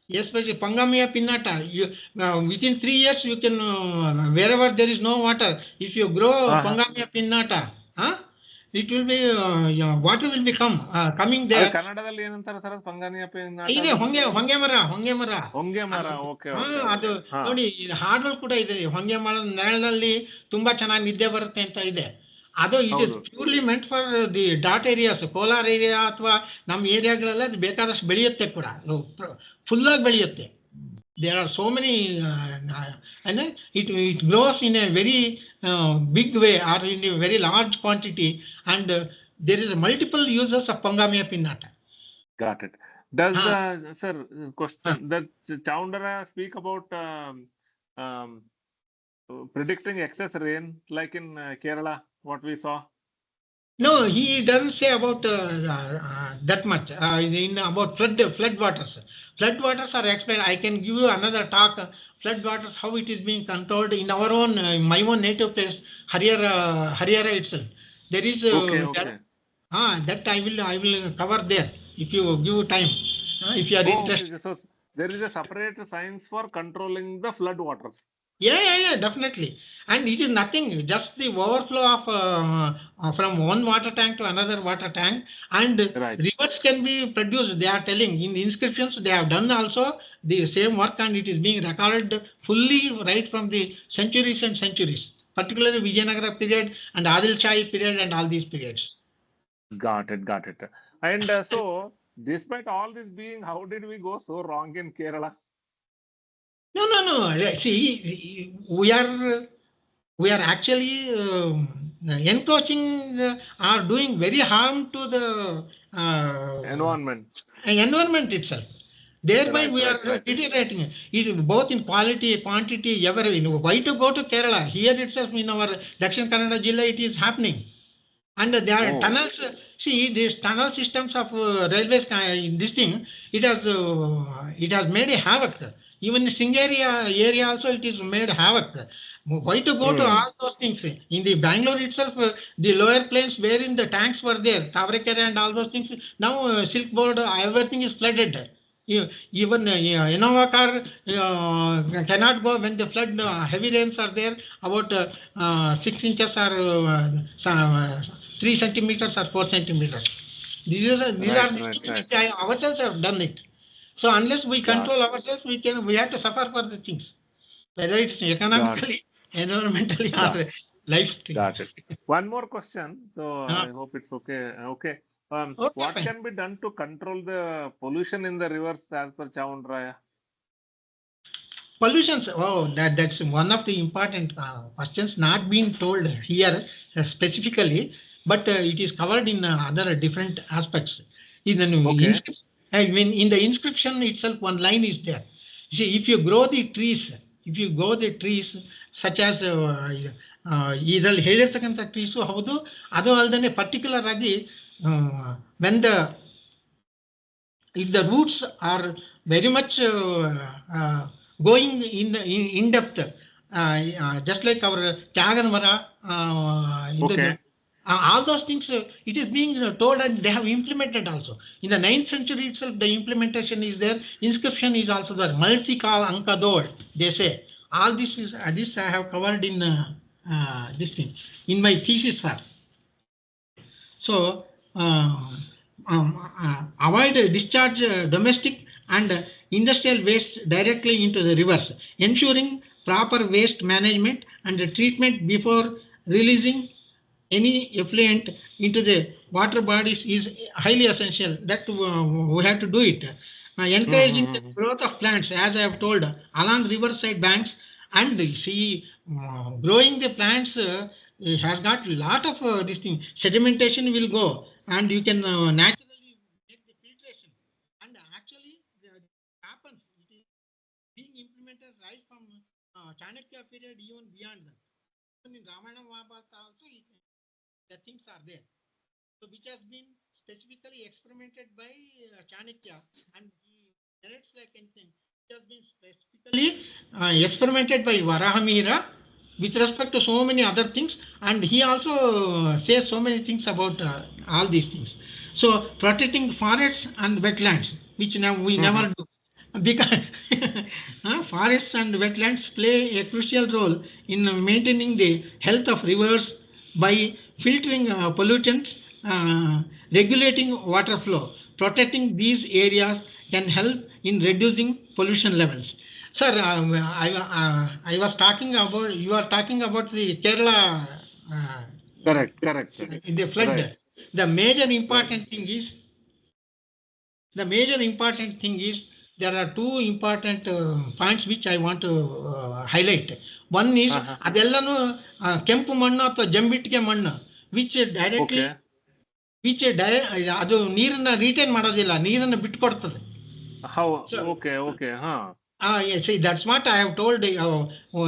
B: Especially Pangamia pinnata, you, within 3 years you can, wherever there is no water, if you grow Pangamia pinnata, it will be, water will become coming
A: ಅದು
B: there.
A: ಕನ್ನಡದಲ್ಲಿ ಏನಂತಾರೆ sir ಪಂಗಾನಿಯ
B: ಇದೆ ಹೊಂಗೆ ಹೊಂಗೆ ಮರ ಹೊಂಗೆ ಮರ
A: ಹೊಂಗೆ ಮರ.
B: ಅದು
A: ಓಕೆ
B: ಅದು ನೋಡಿ ಹಾಡುಗಳು ಕೂಡ ಇದೆ. ಹೊಂಗೆ ಮರದ ನೆರಳಿನಲ್ಲಿ ತುಂಬಾ ಚೆನ್ನಾಗಿ ನಿದ್ದೆ ಬರುತ್ತೆ ಅಂತ ಇದೆ. ಅದು it is purely meant for the dot areas, Kolar area ಅಥವಾ ನಮ್ಮ ಏರಿಯಾಗಳೆಲ್ಲ ಅದು ಬೇಕಾದಷ್ಟು ಬೆಳೆಯುತ್ತೆ ಕೂಡ, ಫುಲ್ ಆಗಿ ಬೆಳೆಯುತ್ತೆ. There are so many and it grows in a very big way or in a very large quantity, and there is multiple uses of Pangamia pinnata.
A: Got it. Does sir, question, does Chavindaraya speak about predicting excess rain like in Kerala, what we saw?
B: No, he doesn't say about that much in about flood waters. Flood waters are explained. I can give you another talk. Flood waters, how it is being controlled in our own, my own native place, Harihara itself. There is that I will cover there if you give time. If you are interested.
A: Okay. So there is a separate science for controlling the flood waters.
B: Yeah, definitely. And it is nothing, just the overflow of from one water tank to another water tank, and rivers can be produced. They are telling in inscriptions, they have done also the same work, and it is being recorded fully right from the centuries and centuries, particularly Vijayanagara period and Adil Shahi period and all these periods.
A: Got it. And so despite all this being, how did we go so wrong in Kerala?
B: No. See, we are actually encroaching or doing very harm to the environment itself. Thereby we are deteriorating it both in quality, quantity, everything. Why to go to Kerala? Here itself in our Dakshin Kannada Jilla it is happening. And there are tunnels. See, these tunnel systems of railways, this thing, it has made a havoc. Even in Sringeri area also it is made havoc. Why to go to all those things? In the Bangalore itself, the lower plains wherein the tanks were there, Tavrekere and all those things, now Silk Board, everything is flooded. Even Innova car cannot go when the flood, heavy rains are there, about 6 inches or 3 centimeters or 4 centimeters. These are the things which ourselves have done it. So unless we control ourselves, we have to suffer for the things, whether it's economically, environmentally, or lifestyle.
A: Got it. One more question. So I hope it's okay. What can be done to control the pollution in the rivers as per Chavindaraya?
B: Pollution, that's one of the important questions not being told here specifically, but it is covered in other different aspects. In the inscription itself, one line is there. See, if you grow the trees such as ಇದರಲ್ಲಿ ಹೇಳಿರ್ತಕ್ಕಂಥ trees ಹೌದು, ಅದು ಅಲ್ಲದೆ particular ಆಗಿ when if the roots are very much going in depth, just like our Kyagan Mara, all those things, it is being told and they have implemented also. In the 9th century itself, the implementation is there. Inscription is also there. Multikal Ankador, they say. All this I have covered in this thing in my thesis, sir. So avoid discharge domestic and industrial waste directly into the rivers, ensuring proper waste management and treatment before releasing any effluent into the water bodies is highly essential. That we have to do it. Encouraging the growth of plants, as I have told, along riverside banks, and see, growing the plants has got a lot of this thing. Sedimentation will go. and you can naturally make the filtration. And actually, it happens. It is being implemented right from Chanakya period, even beyond that. Even in Ramayana Mahabharata also, the things are there. So which has been specifically experimented by Chanakya, and he narrates like anything. It has been specifically experimented by Varahamihira with respect to so many other things, and he also says so many things about all these things. So protecting forests and wetlands, which now we never do, because forests and wetlands play a crucial role in maintaining the health of rivers by filtering pollutants, regulating water flow. Protecting these areas can help in reducing pollution levels. Sir, I was talking about, you are talking about the Kerala,
A: Correct, correct.
B: the flood.
A: Right,
B: The major
A: right.
B: important thing is, the major important thing is there are two important points which I want to highlight. One is
A: Uh-huh.
B: ಅದೆಲ್ಲನೂ ಕೆಂಪು ಮಣ್ಣು ಅಥವಾ ಜಂಬಿಟ್ಟಿಗೆ ಮಣ್ಣು which directly
A: Okay.
B: Which ಅದು ನೀರನ್ನ retain ಮಾಡೋದಿಲ್ಲ, ನೀರನ್ನು ಬಿಟ್ಕೊಡ್ತದೆ.
A: How?
B: So
A: Okay, okay. Huh.
B: yes, see, that's what I have told.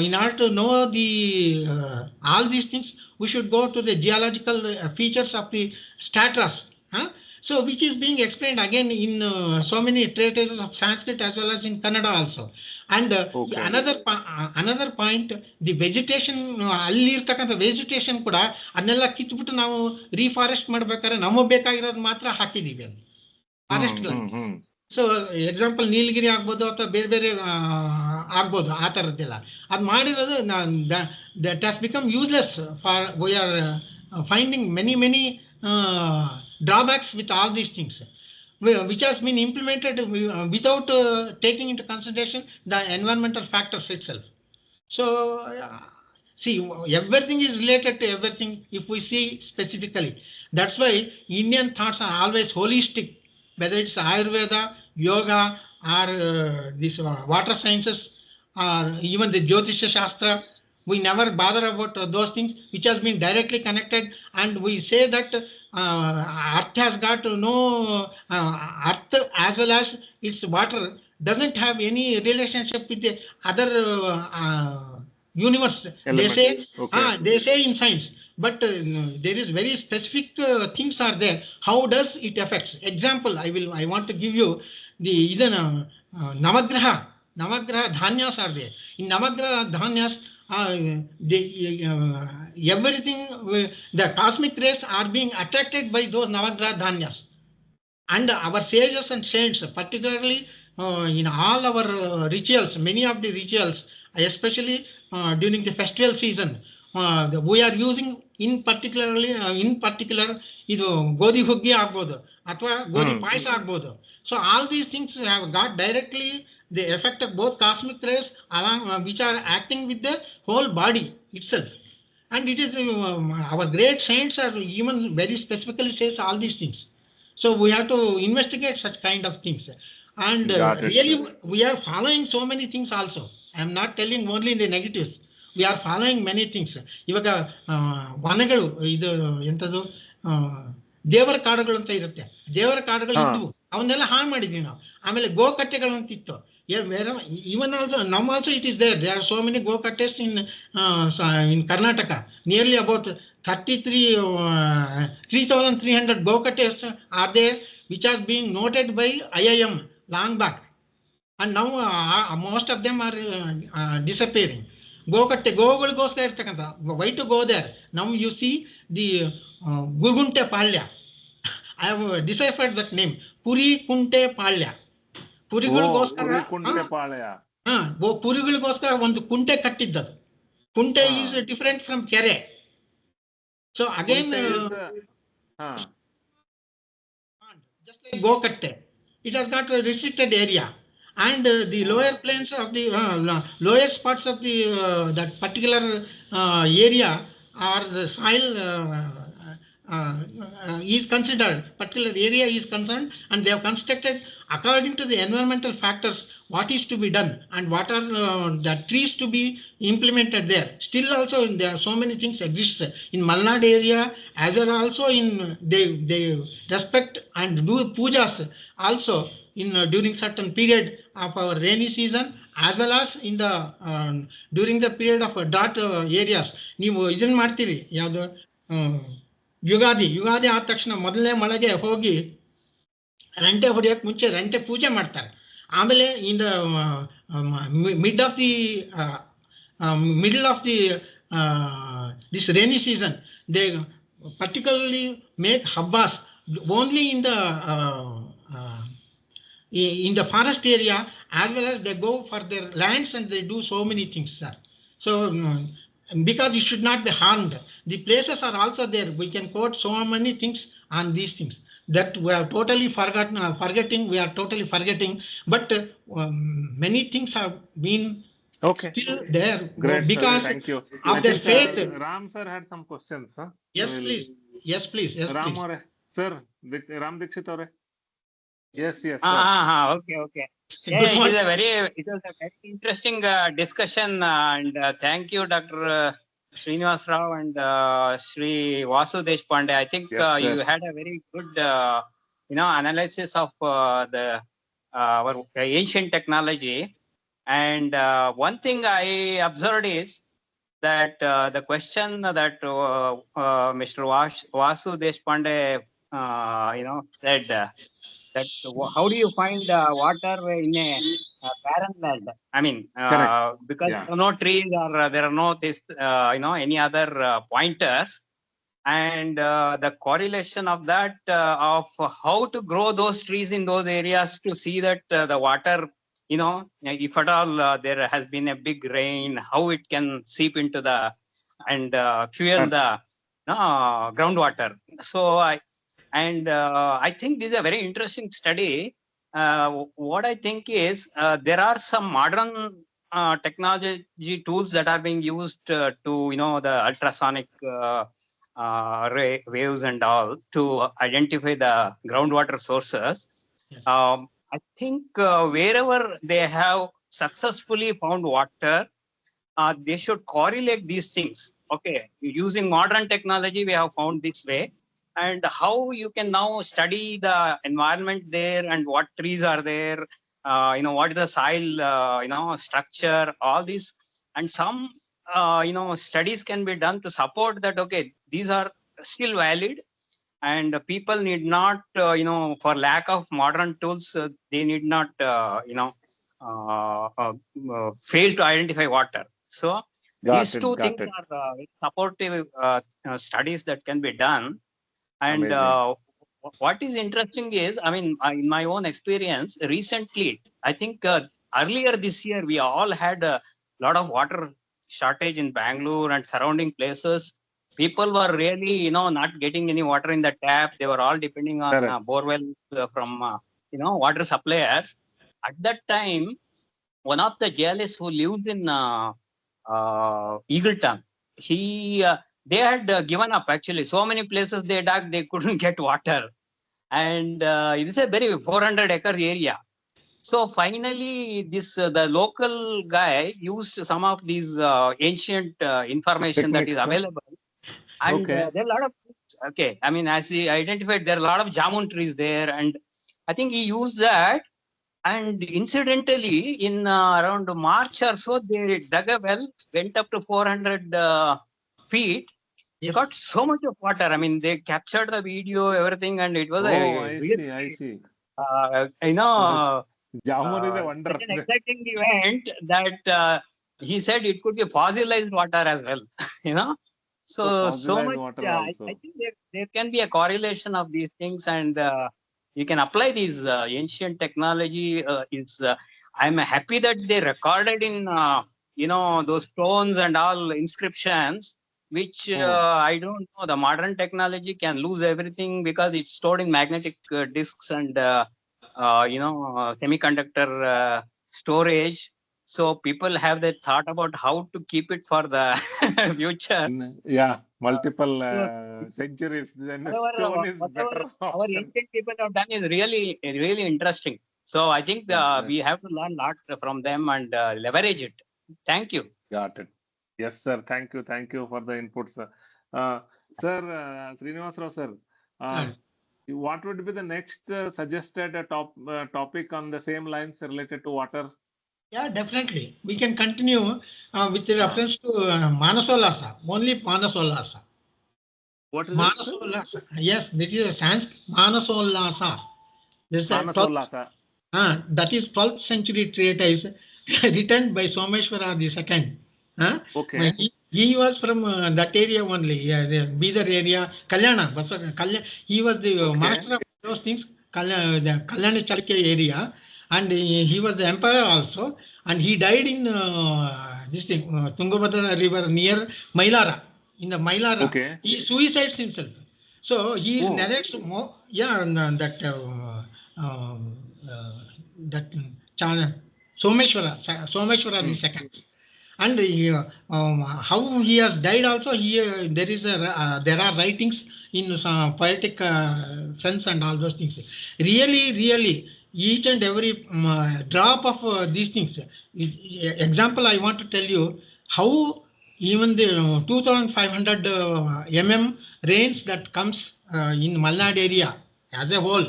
B: In order to know the all these things, we should go to the geological features of the stratas. Huh? So, which is being explained again in so many treatises of Sanskrit as well as in Kannada also. And
A: Okay.
B: another point, the vegetation, ಅಲ್ಲಿ ಇರ್ತಕ್ಕಂಥ vegetation ಕೂಡ ಅದನ್ನೆಲ್ಲ ಕಿತ್ಬಿಟ್ಟು ನಾವು ರೀಫಾರೆಸ್ಟ್ ಮಾಡ್ಬೇಕಾದ್ರೆ ನಮಗೆ ಬೇಕಾಗಿರೋದು ಮಾತ್ರ ಹಾಕಿದೀವಿ ಅಲ್ಲಿ ಫಾರೆಸ್ಟ್ಗಳಲ್ಲಿ. ಸೊ ಎಕ್ಸಾಂಪಲ್ ನೀಲಗಿರಿ ಆಗ್ಬೋದು ಅಥವಾ ಬೇರೆ ಬೇರೆ ಆಗ್ಬೋದು, ಆ ಥರದ್ದೆಲ್ಲ ಅದು ಮಾಡಿರೋದು that has become useless for we are finding many drawbacks with all these things which has been implemented without taking into consideration the environmental factors itself. So see, everything is related to everything if we see specifically. That's why Indian thoughts are always holistic, whether it's Ayurveda, yoga, or this water sciences, or even the Jyotisha Shastra. We never bother about those things which has been directly connected, and we say that earth has got no earth as well as its water doesn't have any relationship with the other universe.
A: Element. Okay.
B: They say in science, but there is very specific things are there. How does it affects? Example, I want to give you the navagraha dhanyas are there. In navagraha dhanyas, everything, the cosmic rays are being attracted by those navagraha dhanyas. And our sages and saints, particularly in all our rituals, many of the rituals, especially during the festival season, we are using in particular ಇದು ಗೋಧಿ ಹುಗ್ಗಿ ಆಗ್ಬೋದು ಅಥವಾ ಗೋಧಿ ಪಾಯಸ ಆಗ್ಬೋದು. So all these things have got directly the effect of both cosmic rays along which are acting with the whole body itself. And it is our great saints are even very specifically says all these things. So we have to investigate such kind of things. And really we are following so many things also. I am not telling only the negatives. We are following many things. ಇವಾಗ ವನಗಳು ಇದು ಎಂಥದ್ದು ದೇವರ ಕಾಡುಗಳು ಅಂತ ಇರುತ್ತೆ, ದೇವರ ಕಾಡುಗಳು ಇದ್ವು, ಅವನ್ನೆಲ್ಲ ಹಾಳು ಮಾಡಿದ್ವಿ ನಾವು. ಆಮೇಲೆ ಗೋಕಟ್ಟೆಗಳು ಅಂತ ಇತ್ತು. Even also now also it is there. There are so many go-kattes in Karnataka. Nearly about 3,300 go-kattes are there, which has been noted by IIM long back, and now most of them are disappearing. Gokatte ಗೋಗಳಿಗೋಸ್ಕರ ಇರ್ತಕ್ಕಂಥ why to go there? Now you see the Gurgunte Palya. I have deciphered that name. Puri Kunte Palya. ಪುರಿಗಳಿಗೋಸ್ಕರ ಪುರಿಗಳಿಗೋಸ್ಕರ ಒಂದು ಕುಂಟೆ ಕಟ್ಟಿದ್ದದು. ಕುಂಟೆ is different from ಕೆರೆ. So again just like Gokatte, it has got a restricted area, and the lower plains of the lower spots of the that particular area are the soil is considered, particular area is concerned, and they have constructed according to the environmental factors what is to be done and what are the trees to be implemented there. Still also there are so many things exist in Malnad area, as well also in they respect and do pujas also in during certain period of our rainy season, as well as in the during the period of drought areas. ನೀವು ಇದನ್ನ ಮಾಡ್ತೀರಿ ಯಾವುದು ಯುಗಾದಿ ಆದ ತಕ್ಷಣ ಮೊದಲನೇ ಮಳೆಗೆ ಹೋಗಿ ರಂಟೆ ಹೊಡೆಯೋಕೆ ಮುಂಚೆ ರಂಟೆ ಪೂಜೆ ಮಾಡ್ತಾರೆ. ಆಮೇಲೆ in the mid of the middle of the this rainy season, they particularly make habbas only in the forest area, as well as they go for their lands and they do so many things, sir. So because it should not be harmed, the places are also there. We can quote so many things on these things that we are totally forgetting. We are totally forgetting, but many things have been still there.
A: Great,
B: because
A: thank you.
B: of their faith.
A: Ram sir had some questions, huh?
B: Yes, please. Yes, please. Yes,
A: Ram
B: please.
A: Ore, sir, Ram Dikshit Ore. Yes, sir.
C: Okay. Yeah, it was a very interesting discussion, and thank you, Dr. Srinivasa Rao and Sri Vasu Deshpande. I think you had a very good, analysis of our ancient technology. And one thing I observed is that the question that Mr. Vasu Deshpande, said that how do you find water in a barren land? I mean, because there are no trees or there are no any other pointers, and the correlation of that of how to grow those trees in those areas to see that the water, if at all there has been a big rain, how it can seep into the and fuel the groundwater. So I think this is a very interesting study. What I think is there are some modern technology tools that are being used to the ultrasonic waves and all to identify the groundwater sources. I think wherever they have successfully found water, they should correlate these things. Okay, using modern technology, we have found this way, and how you can now study the environment there and what trees are there, what is the soil, structure, all these, and some, studies can be done to support that. Okay, these are still valid, and people need not, for lack of modern tools, they need not, fail to identify water. So these two things are very supportive studies that can be done. And what is interesting is, I mean, in my own experience, recently, I think earlier this year, we all had a lot of water shortage in Bangalore and surrounding places. People were really, not getting any water in the tap. They were all depending on borewells from, water suppliers. At that time, one of the journalists who lives in Eagleton, they had given up actually. So many places they dug, they couldn't get water. And it is a very 400 acre area. So finally, the local guy used some of these ancient information that is available. And there are a lot of, I mean, as he identified, there are a lot of jamun trees there. And I think he used that. And incidentally, in around March or so, they dug a well, went up to 400 feet. They got so much of water. I mean, they captured the video, everything, and it was
A: I see. Jamun is a wonder.
C: An exciting event that he said it could be fossilized water as well. So much. I think there can be a correlation of these things, and you can apply these ancient technology. I'm happy that they recorded in those stones and all inscriptions, which I don't know. The modern technology can lose everything because it's stored in magnetic discs and semiconductor storage. So people have the thought about how to keep it for the future.
A: Yeah, multiple
C: So
A: centuries. Then the
C: whatever,
A: stone is
C: whatever
A: better
C: our
A: option.
C: ancient people have done is really interesting. So I think we have to learn a lot from them and leverage it. Thank you.
A: Got it. Yes, sir. Thank you. Thank you for the inputs, sir. Sir, Srinivas Rao, sir,
B: Sir.
A: what would be the next suggested topic on the same lines related to water?
B: Yeah, definitely. We can continue with reference to Manasolasa, only Manasolasa.
A: What is it, sir?
B: Manasolasa. Yes, this is a Sanskrit. Manasolasa. This is a 12th,
A: Manasolasa.
B: that is 12th century treatise written by Someshwara II.
A: Okay.
B: He was from that area only, the Bidar area, Kalyana. He was the
A: Okay.
B: master of those things, the Kalyana Chalukya area, and he was the emperor also. And he died in this thing, Tungabhadra river near Mailara. In the Mailara,
A: Okay.
B: he suicides himself. So he
A: Oh.
B: narrates more, yeah, and, that Someshwara the second. And how he has died also, there are writings in some poetic sense and all those things. Really, each and every drop of these things. Example, I want to tell you how even the 2,500 rains that comes in Malnad area as a whole,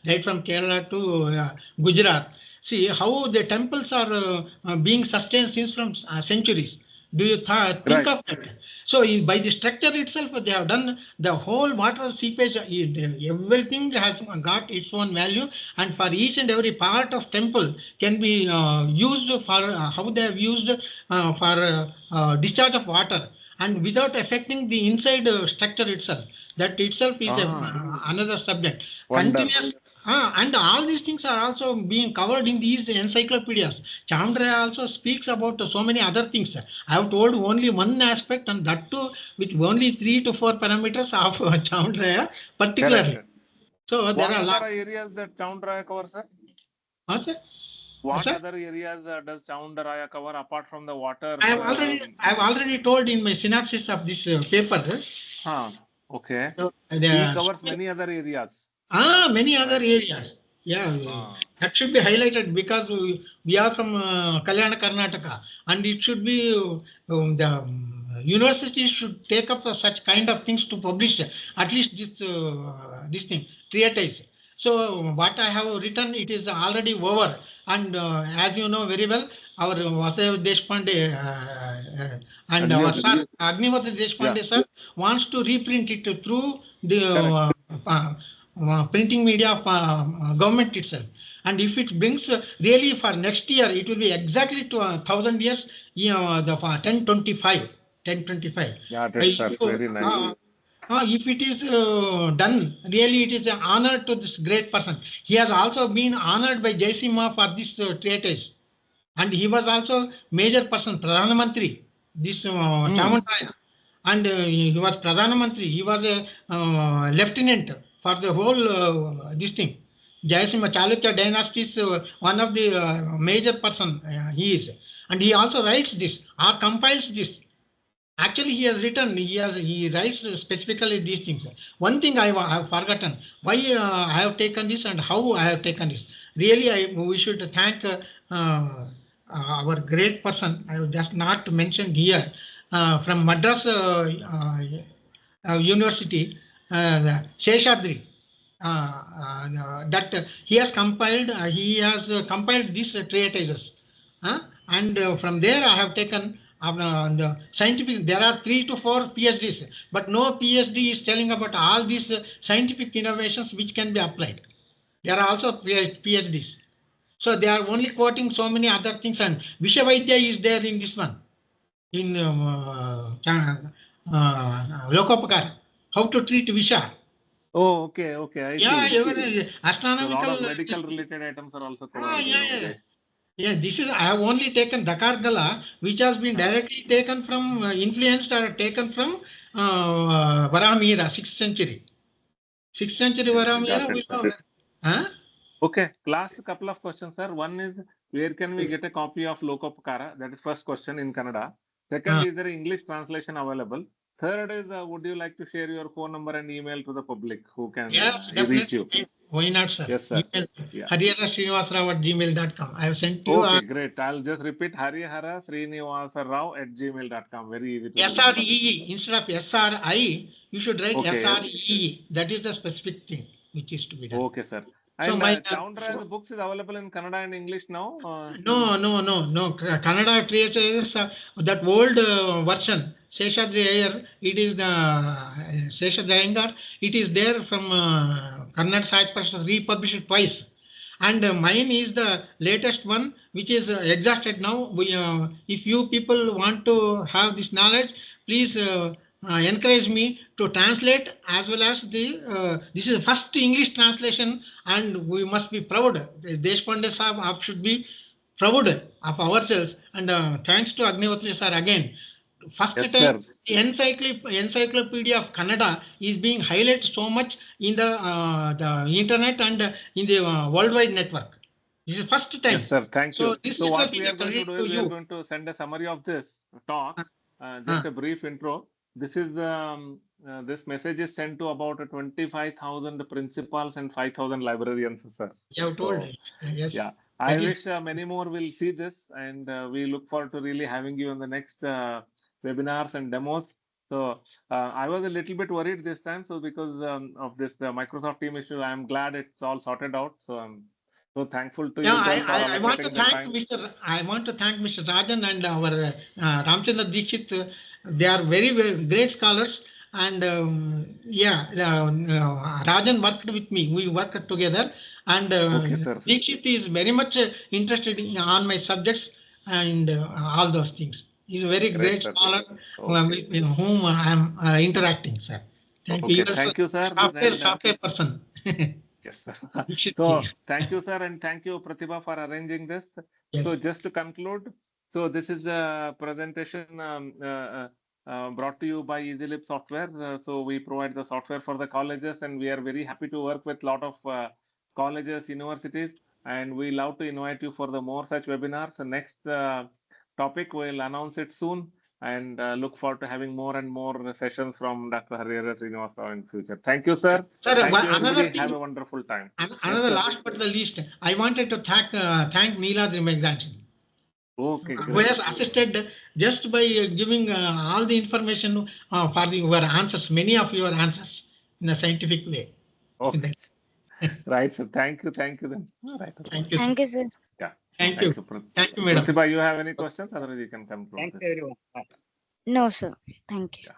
B: right from Kerala to Gujarat. See how the temples are being sustained since from centuries. Do you think
A: Right.
B: of that? So by the structure itself, they have done the whole water seepage. Everything has got its own value, and for each and every part of temple can be used for how they have used for discharge of water, and without affecting the inside structure itself. That itself is another subject.
A: Wonder.
B: Continuous. And all these things are also being covered in these encyclopedias. Chavindaraya also speaks about so many other things. I have told only one aspect, and that too with only 3 to 4 parameters of Chavindaraya particularly.
A: Correct.
B: So there
A: What
B: are a lot.
A: other areas that Chavindaraya covers, sir?
B: Sir?
A: What
B: Sir?
A: other areas does Chavindaraya cover apart from the water?
B: I have already told in my synopsis of this paper.
A: Okay.
B: So
A: He covers many other areas.
B: Many other
A: Right.
B: areas. Yeah, that should be highlighted because we are from Kalyana, Karnataka, and it should be the universities should take up such kind of things to publish at least this thing treatise. So what I have written, it is already over, and as you know very well, our Vasudev Deshpande and our sir Agnihotra Deshpande sir wants to reprint it through the printing media of government itself. And if it brings really for next year, it will be exactly to 1,000 years, the 1025.
A: Yeah, that's very nice.
B: If it is done, really it is an honor to this great person. He has also been honored by Jaisimha for this treatise. And he was also major person, Pradhana Mantri, this Chavindaraya. And he was Pradhana Mantri. He was a lieutenant for the whole this thing. Jayasimha Chalukya dynasty is one of the major person he is. And he also writes this or compiles this. Actually, he has written, he writes specifically these things. One thing I have forgotten, why I have taken this and how I have taken this. Really, we should thank our great person. I have just not mentioned here from Madras University, Seshadri. That he has compiled. These treatises, and from there I have taken the scientific. There are 3 to 4 PhDs, but no PhD is telling about all these scientific innovations which can be applied. There are also PhDs. So they are only quoting so many other things, and Vishavaidya is there in this one, in Lokopakara. How to treat Visha.
A: Oh, okay. I see.
B: Even
A: A
B: astronomical.
A: lot of medical related items are also covered.
B: Yeah. This is I have only taken Dakar Gala, which has been directly taken from influenced or taken from Varamihira, 6th century. 6th century Varamihira.
A: Okay. Last couple of questions, sir. One is where can we get a copy of Lokopakara? That is first question in Kannada. Second, is there English translation available? Third is, would you like to share your phone number and email to the public who can
B: Yes,
A: reach you?
B: definitely. Why not, sir?
A: Yes, sir.
B: Email
A: Yeah.
B: harihara@gmail.com. I have sent you.
A: Okay, great. I'll just repeat Harihara Srinivasa Rao @gmail.com. Very easy to remember.
B: SREE instead of SRI, you should write
A: Okay, yes.
B: SREE. That is the specific thing which is to be done.
A: Okay, sir.
B: So
A: And
B: my
A: Chavindaraya, the books is available in Kannada and English now?
B: no. Kannada creators that old version. Seshadri Iyer, it is the Seshadri Iyengar. It is there from Kannada Sahitya Parishad, republished twice. And mine is the latest one, which is exhausted now. If you people want to have this knowledge, please encourage me to translate, as well as this is the first English translation, and we must be proud. Deshpande Sahab should be proud of ourselves, and thanks to Agnivatri sir again. First
A: Yes,
B: time
A: sir.
B: the encyclopedia of Kannada is being highlighted so much in the internet and in the worldwide network. This is the first time.
A: Yes, sir. Thank
B: So
A: you.
B: this
A: So
B: itself
A: what
B: is
A: we
B: a
A: are going to
B: credit
A: do
B: to
A: is we are
B: you.
A: going to send a summary of this talk, just a brief intro. This is this message is sent to about 25,000 principals and 5,000 librarians, sir.
B: You have told.
A: So,
B: Yes.
A: yeah, I
B: That is
A: wish many more will see this, and we look forward to really having you on the next webinars and demos. So I was a little bit worried this time, so because of this Microsoft Team issue, I am glad it's all sorted out. So I'm so thankful to
B: Yeah,
A: you, sir, for
B: I want to
A: allocating the
B: thank
A: time.
B: I want to thank Mr. Rajan and our Ramchandra Dikshit. They are very, very great scholars. And Rajan worked with me. We worked together. And
A: Okay, sir.
B: Dikshit is very much interested on my subjects and all those things. He's a very
A: Great,
B: great
A: sir.
B: scholar
A: Okay.
B: with whom I am interacting, sir. Thank you.
A: Okay,
B: He was
A: thank you, sir.
B: software person.
A: Yes, sir.
B: Dikshit
A: So
B: ji.
A: thank you, sir, and thank you, Pratibha, for arranging this.
B: Yes.
A: So just to conclude, so this is a presentation brought to you by Easylib software. So we provide the software for the colleges, and we are very happy to work with a lot of colleges, universities, and we love to invite you for the more such webinars. The next topic, we'll announce it soon, and look forward to having more and more sessions from Dr. Harihara Srinivasa Rao in future. Thank you, sir.
B: Sir,
A: Thank you,
B: another
A: everybody.
B: thing,
A: Have a wonderful time.
B: another
A: sir.
B: last but the least, I wanted to thank Neeladri, my grandson,
A: Okay,
B: who
A: great.
B: has assisted just by giving all the information for your answers, many of your answers in a scientific way.
A: Okay. Right, sir. Thank you. Then. Right.
B: Thank you, sir.
D: Thank you, sir.
A: Yeah.
B: Thank you. Thank you, madam.
A: Pratibha, you have any questions? Otherwise, you can conclude.
C: Thank you, everyone. Bye.
D: No, sir. Thank you.
A: Yeah.